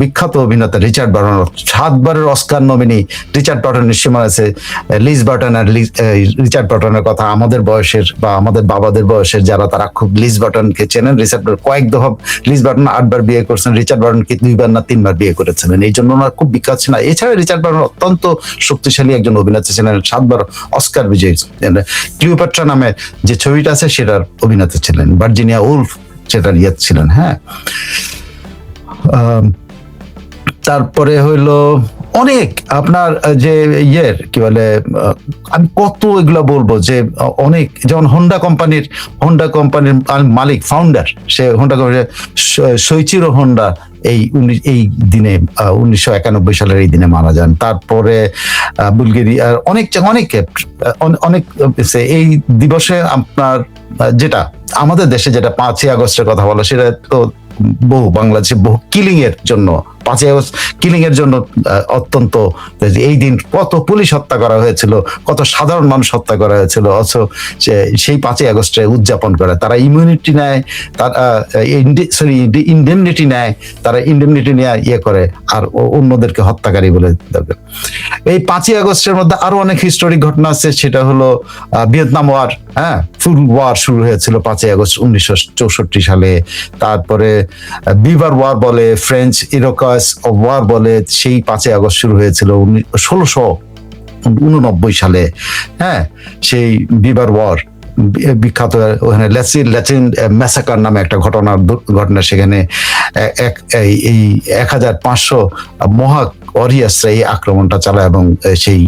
বিখ্যাত অভিনেতা রিচার্ড বার্টন, 7 বারের অস্কার নমিনি রিচার্ড বার্টন নিশ্চয় মনে আছে। লিজ বার্টন আর রিচার্ড বার্টনের কথা আমাদের বয়সের বা আমাদের বাবাদের বয়সের যারা, তারা খুব লিজ বার্টনকে চেনেন। রিচার্ড বার্টন কয়েক দফা, লিজ বার্টন 8 বার বিয়ে করেছেন, রিচার্ড বার্টনকে 2 বার না 3 বার বিয়ে করেছিলেন, এই জন্য ওনার খুব বিখ্যাত ছিলেন। এছাড়া রিচার্ড বার্টন অত্যন্ত শক্তিশালী একজন অভিনেতা ছিলেন, 7 বার অস্কার বিজয়ী। ক্লিওপেট্রা নামে যে ছবিটা আছে সেটার অভিনেতা ছিলেন, ভার্জিনিয়া উলফ সেটার ছিলেন। হ্যাঁ, তারপরে হইলো অনেক আপনার যে কি বলে, আমি কত এগুলা বলবো যে অনেক, যেমন হোন্ডা কোম্পানির মালিক, ফাউন্ডার, সে হোন্ডা কোম্পানির শৈচিরো হোন্ডা এই দিনে 1991 সালের এই দিনে মারা যান। তারপরে বুলগেরিয়ার অনেক এই দিবসে আপনার যেটা আমাদের দেশে যেটা 5ই আগস্টের কথা বলা, সেটা তো বাংলাদেশে বহু কিলিং এর জন্য, 5ই আগস্ট কিলিং এর জন্য অত্যন্ত, এই দিন কত পুলিশ হত্যা করা হয়েছিল, কত সাধারণ মানুষ হত্যা করা হয়েছিল, অথচ সেই 5ই আগস্টে উদযাপন করে তারা ইমিউনিটি নেয়, ইন্ডেমনিটি নেয়, তারা ইন্ডেমনিটি নিয়ে করে আর অন্যদেরকে হত্যাকারী বলে দেবে। এই 5ই আগস্টের মধ্যে আরো অনেক হিস্টোরিক ঘটনা আছে, সেটা হলো ভিয়েতনাম ওয়ার। হ্যাঁ, ফুল ওয়ার শুরু হয়েছিল 5ই আগস্ট 1964 সালে। তারপরে বিভার ওয়ার বলে, ফ্রেঞ্চ ইরোকয়েস ওয়ার বলে, সেই 5ই আগস্ট শুরু হয়েছিল 1689 সালে। হ্যাঁ, সেই বিভার ওয়ার বিখ্যাত, ওখানে ল্যাচিন ম্যাসাকার নামে একটা ঘটনা, সেখানে এই 1500 মহাক ওয়ারিয়ার্সরা এই আক্রমণটা চালায় এবং সেই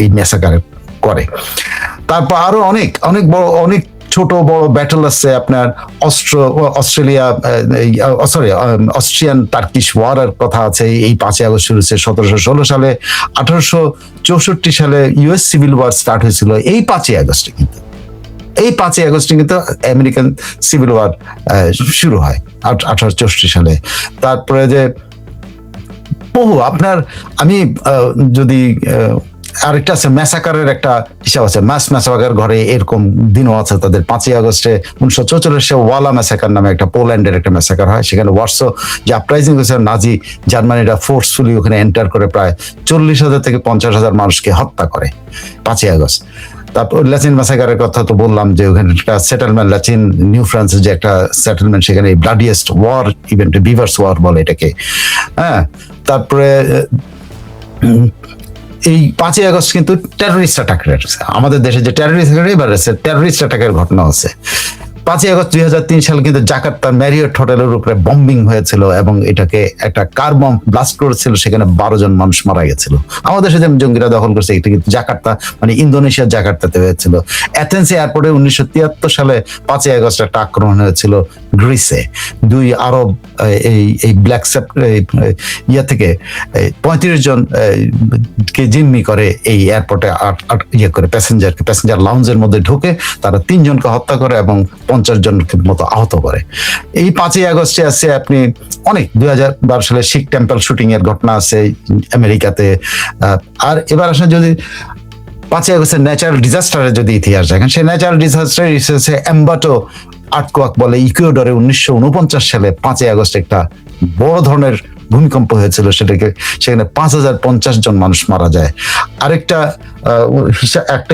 এই ম্যাসাকার করে। তারপর আরো অনেক বড়, অনেক ছোট বড় ব্যাটল আছে আপনার। অস্ট্রিয়ান টার্কিশ ওয়ারের কথা আছে, এই 5ই আগস্ট শুরু হয়েছে 1716 সালে। 1864 সালে ইউএস সিভিল ওয়ার স্টার্ট হয়েছিল এই 5ই আগস্টে। এই 5ই আগস্টে কিন্তু আমেরিকান সিভিল ওয়ার শুরু হয় 1864 সালে। তারপরে যে বহু আপনার, আমি যদি আরেকটা আছে ম্যাসাকারের একটা হিসাব আছে, ম্যাসাকার ঘরে এরকম দিনও আছে তাদের। 5ই আগস্টে 1944 ওয়ালা ম্যাসাকার নামে একটা পোল্যান্ডের একটা ম্যাসাকার হয়, সেখানে ওয়ার্সো যে আপরাইজিং হয়েছে, নাজি জার্মানিরা ফোর্সফুলি ওখানে এন্টার করে প্রায় 40,000 থেকে 50,000 মানুষকে হত্যা করে 5ই আগস্ট। তারপর ল্যাচিন ম্যাসাকারের কথা তো বললাম, যে ওখানে একটা সেটেলমেন্ট, ল্যাচিন নিউ ফ্রান্সের যে একটা সেটেলমেন্ট, সেখানে ব্লাডিয়েস্ট ওয়ার ইভেন্ট, বিভার্স ওয়ার বলে এটাকে। হ্যাঁ, তারপরে এই 5ই আগস্ট কিন্তু টেররিস্ট অ্যাটাক আমাদের দেশে, যে টেররিস্ট অ্যাটাকের ঘটনা আছে। 5ই আগস্ট 2003 সালে কিন্তু জাকার্তার ম্যারিয়ট হোটেলের উপরে বম্বিং হয়েছিল এবং এটাকে একটা কার বম্ব ব্লাস্ট করেছিল, সেখানে 12 জন মানুষ মারা গেছিল। আমাদের সাথে জঙ্গিরা দখল করছে, এটা কিন্তু জাকার্তা মানে ইন্দোনেশিয়ার জাকার্তাতে হয়েছিল। অ্যাথেন্স এয়ারপোর্টে 1973 সালে 5ই আগস্ট একটা আক্রমণ হয়েছিল গ্রিসে। 2 আরব এই ব্ল্যাক থেকে 35 জন কে জিম্মি করে এই এয়ারপোর্টে করে প্যাসেঞ্জার লাউঞ্জের মধ্যে ঢুকে তারা 3 জনকে হত্যা করে এবং 50 জনের মতো আহত করে। এই 5ই আগস্টে আছে আপনি অনেক 2012 সালে শিখ টেম্পল শুটিং এর ঘটনা আছে আমেরিকাতে। আর এবার আসলে যদি 5ই আগস্টের ন্যাচারাল ডিজাস্টারের যদি ইতিহাস দেখেন, সেই ন্যাচারাল ডিজাস্টার হচ্ছে এমবাটো আর্থকোয়াক বলে, ইকুয়েডরে 1949 সালে 5ই আগস্ট একটা বড় ধরনের ভূমিকম্প হয়েছিল, সেখানে 5050 জন মানুষ মারা যায়। আরেকটা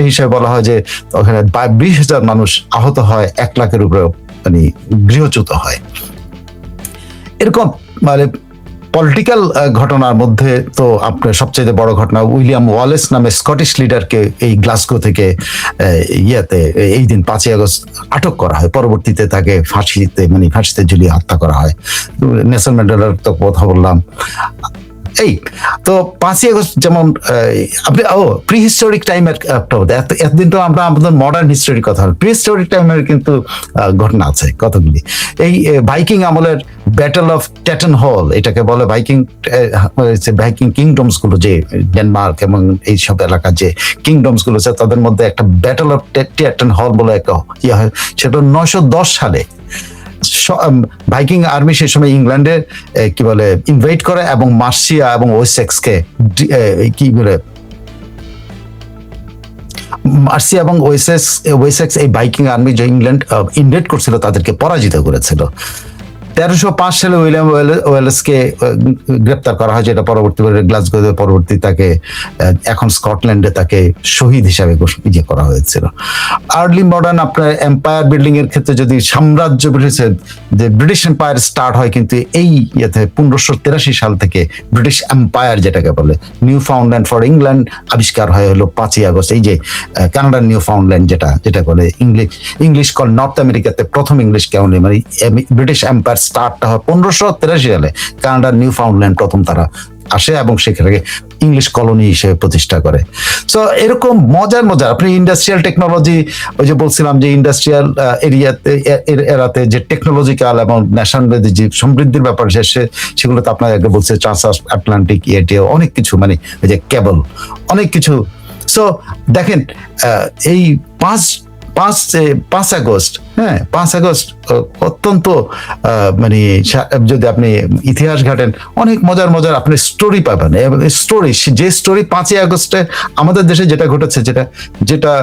হিসাবে বলা হয় যে ওখানে 20,000 মানুষ আহত হয়, 1 লাখের উপরে মানে গৃহচ্যুত হয়। এরকম মানে পলিটিক্যাল ঘটনার মধ্যে তো আপনার সবচেয়ে বড় ঘটনা, উইলিয়াম ওয়ালেস নামে স্কটিশ লিডারকে এই গ্লাসগো থেকে এই দিন 5ই আগস্ট আটক করা হয়। পরবর্তীতে তাকে ফাঁসিতে ঝুলিয়ে হত্যা করা হয়। নেলসন ম্যান্ডেলার তো কথা বললাম। এই তো 5ই আগস্ট যেমন আপনি প্রি হিস্টোরিক টাইমের এতদিন তো আমরা আমাদের মডার্ন হিস্টোরির কথা, প্রি হিস্টোরিক টাইমের কিন্তু ঘটনা আছে কতগুলি। এই ভাইকিং আমলের ব্যাটল অফ ট্যাটন হল এটাকে বলে। ভাইকিং কিংডমস গুলো, যে ডেনমার্ক এবং এই সব এলাকার যে কিংডমস গুলো আছে, তাদের মধ্যে একটা ব্যাটল অফ ট্যাটন হল বলে একটা ইয়ে হয়। সেটা 910 সালে ভাইকিং আর্মি সেই সময় ইংল্যান্ডে কি বলে ইনভাইট করে এবং মার্সিয়া এবং ওয়েসেক্সকে কি বলে মার্সি এবং ওয়েসেক্স এই ভাইকিং আর্মি যে ইংল্যান্ড ইনভেড করছিল তাদেরকে পরাজিত করেছিল। 1305 সালে উইলিয়াম ওয়েলেসকে গ্রেপ্তার করা হয়, যেটা পরবর্তীকালে গ্লাসগোতে পরবর্তী তাকে এখন স্কটল্যান্ডে তাকে শহীদ হিসাবে ইয়ে করা হয়েছিল। আর্লি মডার্ন আপনার এম্পায়ার বিল্ডিং এর ক্ষেত্রে যদি সাম্রাজ্য ব্রিটিশের যে ব্রিটিশ এম্পায়ার স্টার্ট হয় কিন্তু এই ইয়েতে 1583 সাল থেকে ব্রিটিশ এম্পায়ার যেটাকে বলে নিউ ফাউন্ডল্যান্ড ফর ইংল্যান্ড আবিষ্কার হয় হলো 5ই আগস্ট। এই যে কানাডার নিউ ফাউন্ডল্যান্ড যেটা বলে ইংলিশ কল নর্থ আমেরিকাতে প্রথম ইংলিশ কাউন্টি, মানে ব্রিটিশ এম্পায়ার স্টার্টটা হয় 1583 সালে। কানাডার নিউ ফাউন্ডল্যান্ড প্রথম তারা আসে এবং সেখানে ইংলিশ কলোনি হিসেবে প্রতিষ্ঠা করে। সো এরকম মজার আপনি ইন্ডাস্ট্রিয়াল টেকনোলজি, ওই যে বলছিলাম যে ইন্ডাস্ট্রিয়াল এরাতে যে টেকনোলজিক্যাল এবং ন্যাশনাল যে সমৃদ্ধির ব্যাপার সেগুলো তো আপনার আগে বলছে ট্রান্স আটলান্টিক অনেক কিছু, মানে ওই যে কেবল অনেক কিছু। সো দেখেন এই 5 আগস্ট, হ্যাঁ 5 আগস্ট অত্যন্ত মানে যদি আপনি ইতিহাস ঘাটেন অনেক মজার আপনি স্টোরি পাবেন। যে স্টোরি 5ই আগস্টে আমাদের দেশে যেটা ঘটেছে, যেটা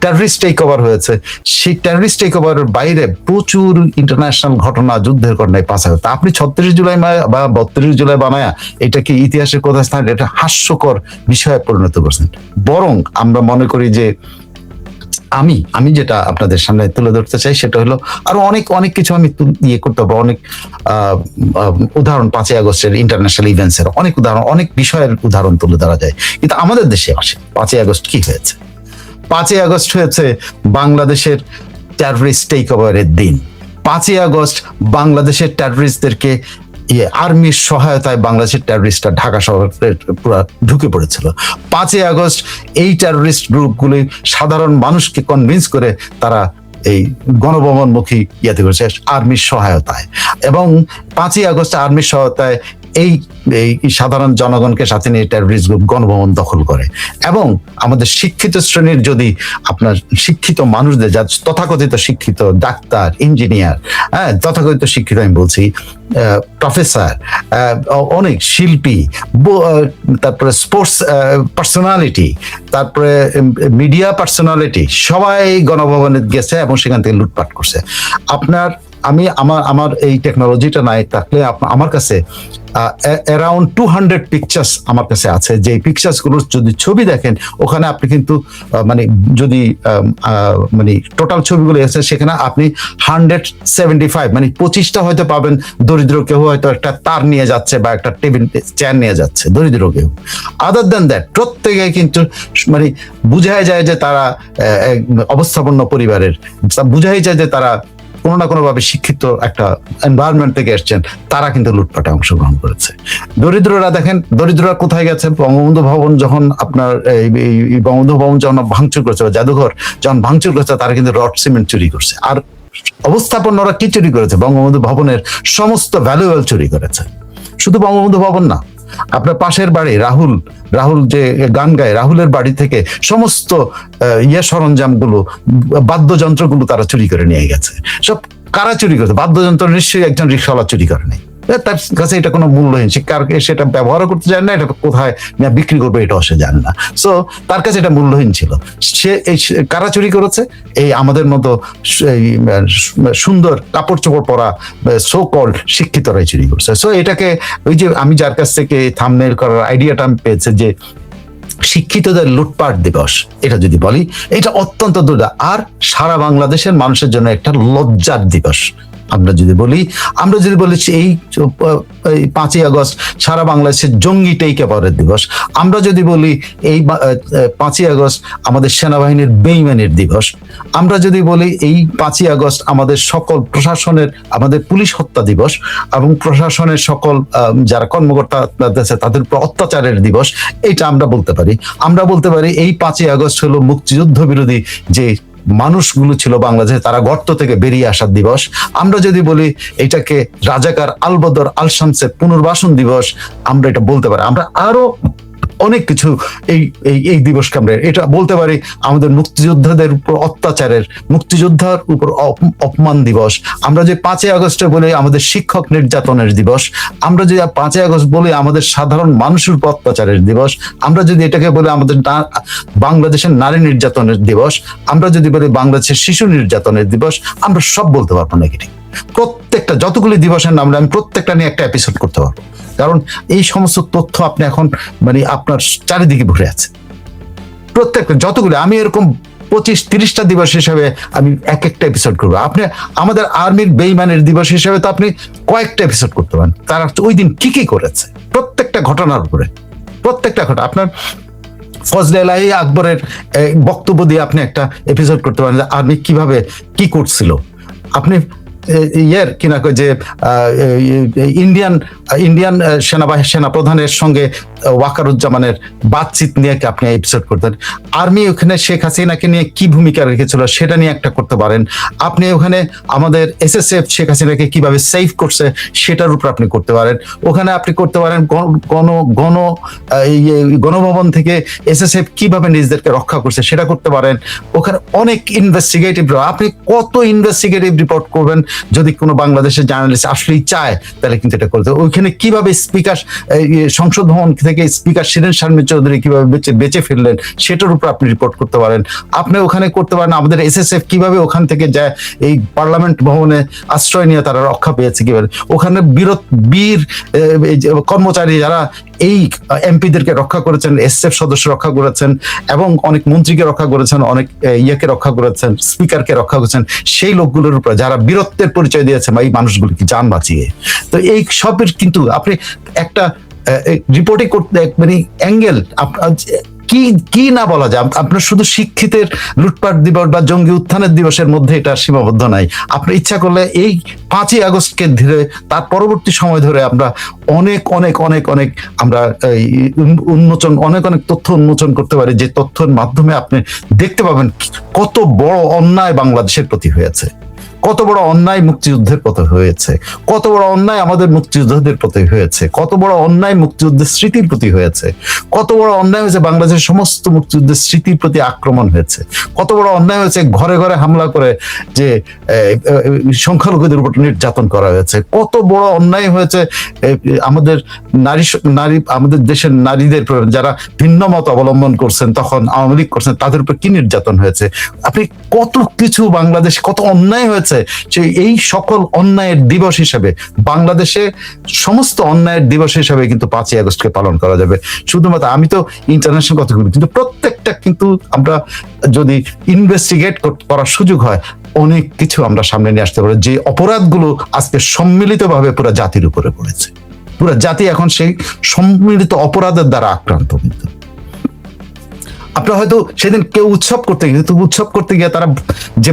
টেররিস্ট টেক ওভার হয়েছে, সেই টেররিস্ট টেক ওভারের বাইরে প্রচুর ইন্টারন্যাশনাল ঘটনা, যুদ্ধের ঘটনায় 5 আগস্ট। আপনি 36 জুলাই বা 32 জুলাই বানায়া এটাকে ইতিহাসের কোথায় স্থান, এটা হাস্যকর বিষয়ে পরিণত করছেন। বরং আমরা মনে করি যে আমি যেটা আপনাদের সামনে তুলে ধরতে চাই সেটা হলো আরো অনেক কিছু আমি ইয়ে করতে হবে, অনেক উদাহরণ 5ই আগস্টের ইন্টারন্যাশনাল ইভেন্টস এর অনেক উদাহরণ, অনেক বিষয়ের উদাহরণ তুলে ধরা যায়। কিন্তু আমাদের দেশে আসে 5ই আগস্ট কি হয়েছে? 5ই আগস্ট হয়েছে বাংলাদেশের টেররিস্ট টেক ওভারের দিন। 5ই আগস্ট বাংলাদেশের টেররিস্টদেরকে আর্মির সহায়তায় বাংলাদেশের টেররিস্টরা ঢাকা শহরে পুরো ঢুকে পড়েছিল। 5ই আগস্ট এই টেররিস্ট গ্রুপগুলি সাধারণ মানুষকে কনভিন্স করে তারা এই গণভবনমুখী ইয়াতে করেছে আর্মির সহায়তায়, এবং 5ই আগস্ট আর্মির সহায়তায় এই সাধারণ জনগণকে সাথে নিয়ে টেররিস্ট গ্রুপ গণভবন দখল করে। এবং আমাদের শিক্ষিত শ্রেণীর, যদি আপনার শিক্ষিত মানুষদের, যা তথাকথিত শিক্ষিত ডাক্তার, ইঞ্জিনিয়ার, হ্যাঁ তথাকথিত শিক্ষিত আমি বলছি, প্রফেসর, অনেক শিল্পী, তারপরে স্পোর্টস পার্সোনালিটি, তারপরে মিডিয়া পার্সোনালিটি, সবাই গণভবনে গেছে এবং সেখান থেকে লুটপাট করছে। আমার এই টেকনোলজিটা নাই থাকলে আমার কাছে অ্যারাউন্ড 200 পিকচার্স আমার কাছে আছে, যে পিকচার্স গুলোর যদি ছবি দেখেন ওখানে আপনি কিন্তু মানে যদি মানে টোটাল ছবিগুলো আছে সেখানে আপনি 175 মানে 25টা হয়তো পাবেন দরিদ্র কেউ হয়তো একটা তার নিয়ে যাচ্ছে বা একটা টেবিল চেয়ার নিয়ে যাচ্ছে, দরিদ্র কেউ। আদার দ্যান দ্যাট প্রত্যেকে কিন্তু মানে বুঝাই যায় যে তারা অবস্থাপন্ন পরিবারের, বুঝাই যায় যে তারা কোনো না কোনো ভাবে শিক্ষিত একটা এনভায়রনমেন্ট থেকে এসছেন, তারা কিন্তু লুটপাটে অংশগ্রহণ করেছে। দরিদ্ররা দেখেন, দরিদ্ররা কোথায় গেছে? বঙ্গবন্ধু ভবন যখন আপনার এই বঙ্গবন্ধু ভবন যখন ভাঙচুর করছে, জাদুঘর যখন ভাঙচুর করছে, তারা কিন্তু রড সিমেন্ট চুরি করছে। আর অবস্থাপন্নরা কি চুরি করেছে? বঙ্গবন্ধু ভবনের সমস্ত ভ্যালুয়েবল চুরি করেছে। শুধু বঙ্গবন্ধু ভবন না, আপনার পাশের বাড়ি রাহুল যে গান গায়, রাহুলের বাড়ি থেকে সমস্ত সরঞ্জামগুলো, বাদ্যযন্ত্রগুলো তারা চুরি করে নিয়ে গেছে। সব কারা চুরি করেছে? বাদ্যযন্ত্র নিশ্চয়ই একজন রিক্সাওয়ালা চুরি করে নেই, তার কাছে এটা কোনো মূল্যহীন, সে কারকে সেটা ব্যবহারও করতে জানে না, এটা কোথায় বিক্রি করবে এটাও সে জানে না। সো তার কাছে এটা মূল্যহীন ছিল। সে এই কারা চুরি করেছে? এই আমাদের মতো সুন্দর কাপড় চোপড় পরা সো কল্ড শিক্ষিতরাই চুরি করছে। সো এটাকে ওই যে আমি যার কাছ থেকে থাম্বনেইল করার আইডিয়াটা আমি পেয়েছে যে শিক্ষিতদের লুটপাট দিবস, এটা যদি বলি এটা অত্যন্ত দুর্দান্ত। আর সারা বাংলাদেশের মানুষের জন্য একটা লজ্জার দিবস। আমরা যদি বলি এই 5ই আগস্ট সারা বাংলাদেশের জঙ্গি টেক ওভারের দিবস, আমরা যদি বলি এই 5ই আগস্ট আমাদের সেনাবাহিনীর বেইমানির দিবস, আমরা যদি বলি এই 5ই আগস্ট আমাদের সকল প্রশাসনের, আমাদের পুলিশ হত্যা দিবস এবং প্রশাসনের সকল যারা কর্মকর্তা আছে তাদের উপর অত্যাচারের দিবস, এটা আমরা বলতে পারি। আমরা বলতে পারি এই 5ই আগস্ট হলো মুক্তিযুদ্ধ বিরোধী যে মানুষগুলো ছিল বাংলাদেশে, তারা গর্ত থেকে বেরিয়ে আসার দিবস। আমরা যদি বলি এটাকে রাজাকার আল বদর আল শামসের পুনর্বাসন দিবস, আমরা এটা বলতে পারি। আমরা আরো অনেক কিছু এই এই এই দিবসকে আমরা এটা বলতে পারি আমাদের মুক্তিযোদ্ধাদের উপর অত্যাচারের, মুক্তিযোদ্ধার উপর অপমান দিবস। আমরা যে 5ই আগস্টে বলি আমাদের শিক্ষক নির্যাতনের দিবস, আমরা যদি 5ই আগস্ট বলি আমাদের সাধারণ মানুষের উপর অত্যাচারের দিবস, আমরা যদি এটাকে বলি আমাদের বাংলাদেশের নারী নির্যাতনের দিবস, আমরা যদি বলি বাংলাদেশের শিশু নির্যাতনের দিবস, আমরা সব বলতে পারবো নেগেটিভ। প্রত্যেকটা যতগুলি দিবসের নাম আমি প্রত্যেকটা নিয়ে একটা এপিসোড করতে পারবো, কারণ এই সমস্ত তথ্য আপনি এখন মানে আপনার চারিদিকে ভরে আছে। প্রত্যেকটা যতগুলি আমি এরকম 25-30টা দিবস হিসাবে আমি এক একটা এপিসোড করবো। আপনি আমাদের আর্মির বেইমানের দিবস হিসাবে তো আপনি কয়েকটা এপিসোড করতে পারেন, তারা ওই দিন কি কি করেছে প্রত্যেকটা ঘটনার উপরে, প্রত্যেকটা ঘটনা। আপনার ফজলে এলাহি আকবরের বক্তব্য দিয়ে আপনি একটা এপিসোড করতে পারেন যে আর্মি কিভাবে কি করছিল। আপনি ইয়ের কিনা যে ইন্ডিয়ান সেনাপ্রধানের সঙ্গে ওয়াকারুজ্জামানের বাতচিত নিয়ে আপনি এপিসোড করতেন। আর্মি ওখানে শেখ হাসিনাকে নিয়ে কি ভূমিকা রেখেছিল সেটা নিয়ে একটা করতে পারেন। আপনি ওখানে আমাদের এসএসএফ শেখ হাসিনাকে কিভাবে সেভ করছে সেটার উপর আপনি করতে পারেন। ওখানে আপনি করতে পারেন গণভবন থেকে এসএসএফ কিভাবে নিজেদেরকে রক্ষা করছে সেটা করতে পারেন। ওখানে অনেক ইনভেস্টিগেটিভ, আপনি কত ইনভেস্টিগেটিভ রিপোর্ট করবেন যদি কোনো বাংলাদেশের জার্নালিস্ট আসলেই চায় তাহলে কিন্তু এটা করতে। ওইখানে কিভাবে স্পিকার সংসদ ভবন থেকে স্পিকার শিরেন শারমিন চৌধুরী কিভাবে বেঁচে ফিরলেন সেটার উপর আপনি রিপোর্ট করতে পারেন। আপনি ওখানে করতে পারেন আমাদের এসএসএফ কিভাবে ওখান থেকে যায় এই পার্লামেন্ট ভবনে আশ্রয় নিয়ে তারা রক্ষা পেয়েছে কিভাবে। ওখানে বীর কর্মচারী যারা এই এমপিদেরকে রক্ষা করেছেন, এসএফ সদস্য রক্ষা করেছেন এবং অনেক মন্ত্রীকে রক্ষা করেছেন, অনেক ইয়েকে রক্ষা করেছেন, স্পিকারকে রক্ষা করেছেন, সেই লোকগুলোর উপর যারা বীরত্বের পরিচয় দিয়েছে বা এই মানুষগুলিকে জান বাঁচিয়ে। তো এই সবের কিন্তু আপনি একটা রিপোর্টিং করতে মানে অ্যাঙ্গেল কি কি না বলা যায়। আপনার শুধু শিক্ষিতের লুটপাট দিবস বা জঙ্গি উত্থানের দিবসের মধ্যে এটা সীমাবদ্ধ নাই। আপনার ইচ্ছা করলে এই 5ই আগস্টকে ধীরে তার পরবর্তী সময় ধরে আমরা অনেক অনেক অনেক অনেক আমরা উন্মোচন অনেক অনেক তথ্য উন্মোচন করতে পারি, যে তথ্যের মাধ্যমে আপনি দেখতে পাবেন কত বড় অন্যায় বাংলাদেশের প্রতি হয়েছে, কত বড় অন্যায় মুক্তিযুদ্ধের প্রতি হয়েছে, কত বড় অন্যায় আমাদের মুক্তিযোদ্ধাদের প্রতি হয়েছে, কত বড় অন্যায় মুক্তিযুদ্ধের স্মৃতির প্রতি হয়েছে, কত বড় অন্যায় হয়েছে বাংলাদেশের সমস্ত মুক্তিযুদ্ধের স্মৃতির প্রতি আক্রমণ হয়েছে, কত বড় অন্যায় হয়েছে ঘরে ঘরে হামলা করে যে সংখ্যালঘুদের উপর নির্যাতন করা হয়েছে, কত বড় অন্যায় হয়েছে আমাদের নারী আমাদের দেশের নারীদের যারা ভিন্ন মত অবলম্বন করছেন, তখন আওয়ামী লীগ করছেন, তাদের উপর কি নির্যাতন হয়েছে। আপনি কত কিছু বাংলাদেশে কত অন্যায় হয়েছে, এই সকল অন্যায়ের দিবস হিসেবে বাংলাদেশে সমস্ত অন্যায়ের দিবস হিসেবে কিন্তু 5ই আগস্টকে পালন করা যাবে। শুধুমাত্র আমি তো ইন্টারন্যাশনাল কথা বলি, কিন্তু প্রত্যেকটা কিন্তু আমরা যদি ইনভেস্টিগেট করার সুযোগ হয় অনেক কিছু আমরা সামনে নিয়ে আসতে পারি। যে অপরাধগুলো আজকে সম্মিলিতভাবে পুরো জাতির উপরে পড়েছে, পুরো জাতি এখন সেই সম্মিলিত অপরাধের দ্বারা আক্রান্ত। কিন্তু আপনার হয়তো সেদিন কেউ উৎসব করতে গিয়ে তারা যে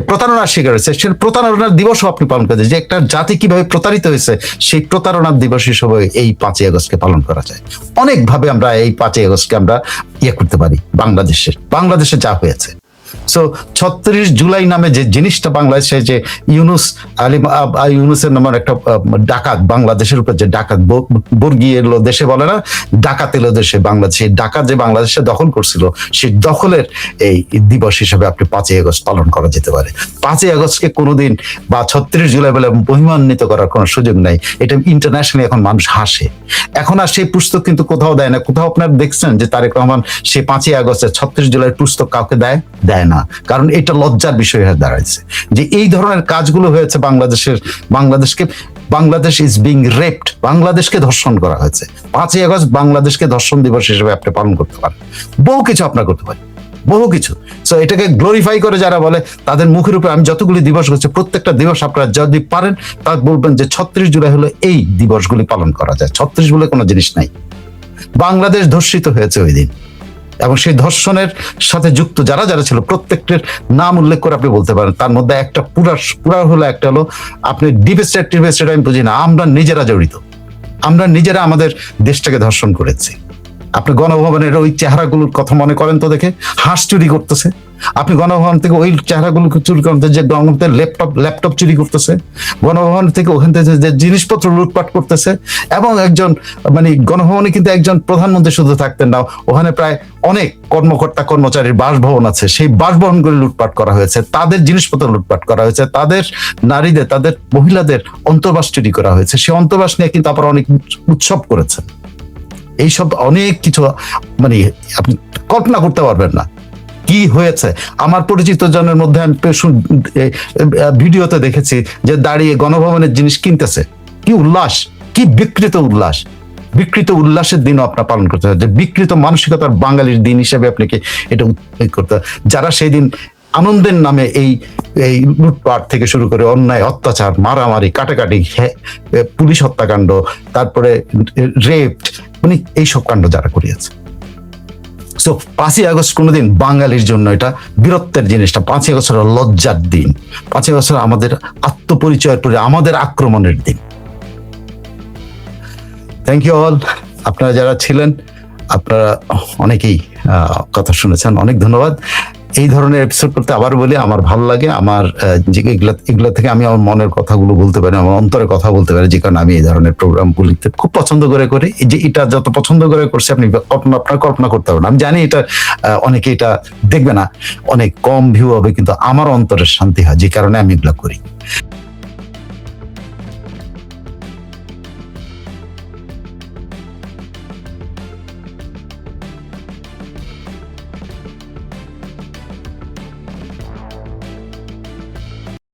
প্রতারণার শিকার হয়েছে, সে প্রতারণার দিবসও আপনি পালন করেন, যে একটা জাতি কিভাবে প্রতারিত হয়েছে সেই প্রতারণার দিবস হিসেবে এই 5ই আগস্টকে পালন করা যায়। অনেকভাবে আমরা এই 5ই আগস্টকে আমরা করতে পারি বাংলাদেশে যা হয়েছে। সো 36 জুলাই নামে যে জিনিসটা বাংলাদেশে যে ইউনুসের নামের একটা ডাকাত, বাংলাদেশের উপর যে ডাকাত বর্গী এলো দেশে বলে না, ডাকাত এলো দেশে, বাংলাদেশে ডাকাত যে বাংলাদেশে দখল করছিল সেই দখলের এই দিবস হিসেবে আপনি 5ই আগস্ট পালন করা যেতে পারে। 5ই আগস্টকে কোনোদিন বা 36 জুলাই বলে মহিমান্বিত করার কোনো সুযোগ নাই। এটা ইন্টারন্যাশনালি এখন মানুষ হাসে। এখন আর সেই পুস্তক কিন্তু কোথাও দেয় না। কোথাও আপনার দেখছেন যে তারেক রহমান সেই 5ই আগস্টের 36 জুলাইয়ের পুস্তক কাউকে দেয় না, কারণ এটা লজ্জার বিষয় হয়ে দাঁড়াইছে যে এই ধরনের কাজগুলো হয়েছে বাংলাদেশ ইজ বিং রেপড, বাংলাদেশকে ধর্ষণ করা হয়েছে। 5ই আগস্ট বাংলাদেশকে ধর্ষণ দিবস হিসেবে আপনি পালন করতে পারেন, বহু কিছু আপনার করতে পারেন, বহু কিছু। সো এটাকে গ্লোরিফাই করে যারা বলে তাদের মুখের উপরে আমি যতগুলি দিবস হচ্ছে প্রত্যেকটা দিবস আপনারা যদি পারেন তা বলবেন যে 36 জুলাই হলো এই দিবসগুলি পালন করা যায়। 36 বলে কোনো জিনিস নাই, বাংলাদেশ ধর্ষিত হয়েছে ওই দিন এবং সেই ধর্ষণের সাথে যুক্ত যারা যারা ছিল প্রত্যেকটির নাম উল্লেখ করে আপনি বলতে পারেন। তার মধ্যে একটা পুরা হলো একটা হলো আপনি ডিপ স্টেট আমি বুঝি না, আমরা নিজেরা জড়িত, আমরা নিজেরা আমাদের দেশটাকে ধর্ষণ করেছি। আপনি গণভবনের ওই চেহারাগুলোর কথা মনে করেন তো দেখে, হাঁস চুরি করতেছে। আপনি গণভবন থেকে ওই চেহারাগুলো চুরি করতে, যে গণভবনের ল্যাপটপ চুরি করতেছে, গণভবন থেকে ওখান থেকে যে জিনিসপত্র লুটপাট করতেছে। এবং একজন মানে গণভবনে কিন্তু একজন প্রধানমন্ত্রী শুধু থাকতেন না, ওখানে প্রায় অনেক কর্মকর্তা কর্মচারীর বাসভবন আছে, সেই বাসভবনগুলো লুটপাট করা হয়েছে, তাদের জিনিসপত্র লুটপাট করা হয়েছে, তাদের নারীদের, তাদের মহিলাদের অন্তর্বাস চুরি করা হয়েছে। সেই অন্তর্বাস নিয়ে কিন্তু আবার অনেক উৎসব করেছে। এইসব অনেক কিছু মানে আপনি কল্পনা করতে পারবেন না কি হয়েছে। আমার পরিচিত জনের মধ্যে আমি ভিডিওতে দেখেছি যে দাঁড়িয়ে গণভবনের জিনিস কিনতেছে। কি উল্লাস, কি বিকৃত উল্লাস! বিকৃত উল্লাসের দিনও আপনার পালন করতে হবে, যে বিকৃত মানসিকতার বাঙালির দিন হিসেবে আপনাকে এটা করতে হবে। যারা সেই দিন আনন্দের নামে এই এই লুটপাট থেকে শুরু করে অন্যায়, অত্যাচার, মারামারি, কাটাকাটি, পুলিশ হত্যাকাণ্ড, তারপরে রেপ, মানে এইসব কাণ্ড যারা করিয়েছে। সো 5ই আগস্ট কোনোদিন বাঙালির জন্য এটা বীরত্বের জিনিসটা, 5ই আগস্ট হলো লজ্জার দিন, 5ই আগস্ট আমাদের আত্মপরিচয়ের পরে আমাদের আক্রমণের দিন। Thank you all. আপনারা যারা ছিলেন, আপনারা অনেকেই কথা শুনেছেন, অনেক ধন্যবাদ। এই ধরনের এপিসোড করতে আবার বলি আমার ভালো লাগে। আমার যে এগুলা থেকে আমি আমার মনের কথাগুলো বলতে পারি, আমার অন্তরের কথা বলতে পারি, যে কারণে আমি এই ধরনের প্রোগ্রামগুলিতে খুব পছন্দ করে করি। যে এটা যত পছন্দ করে করছে আপনি আপনার কল্পনা করতে পারবেন। আমি জানি এটা অনেকে এটা দেখবে না, অনেক কম ভিউ হবে, কিন্তু আমার অন্তরের শান্তি হয়, যে কারণে আমি এগুলা করি।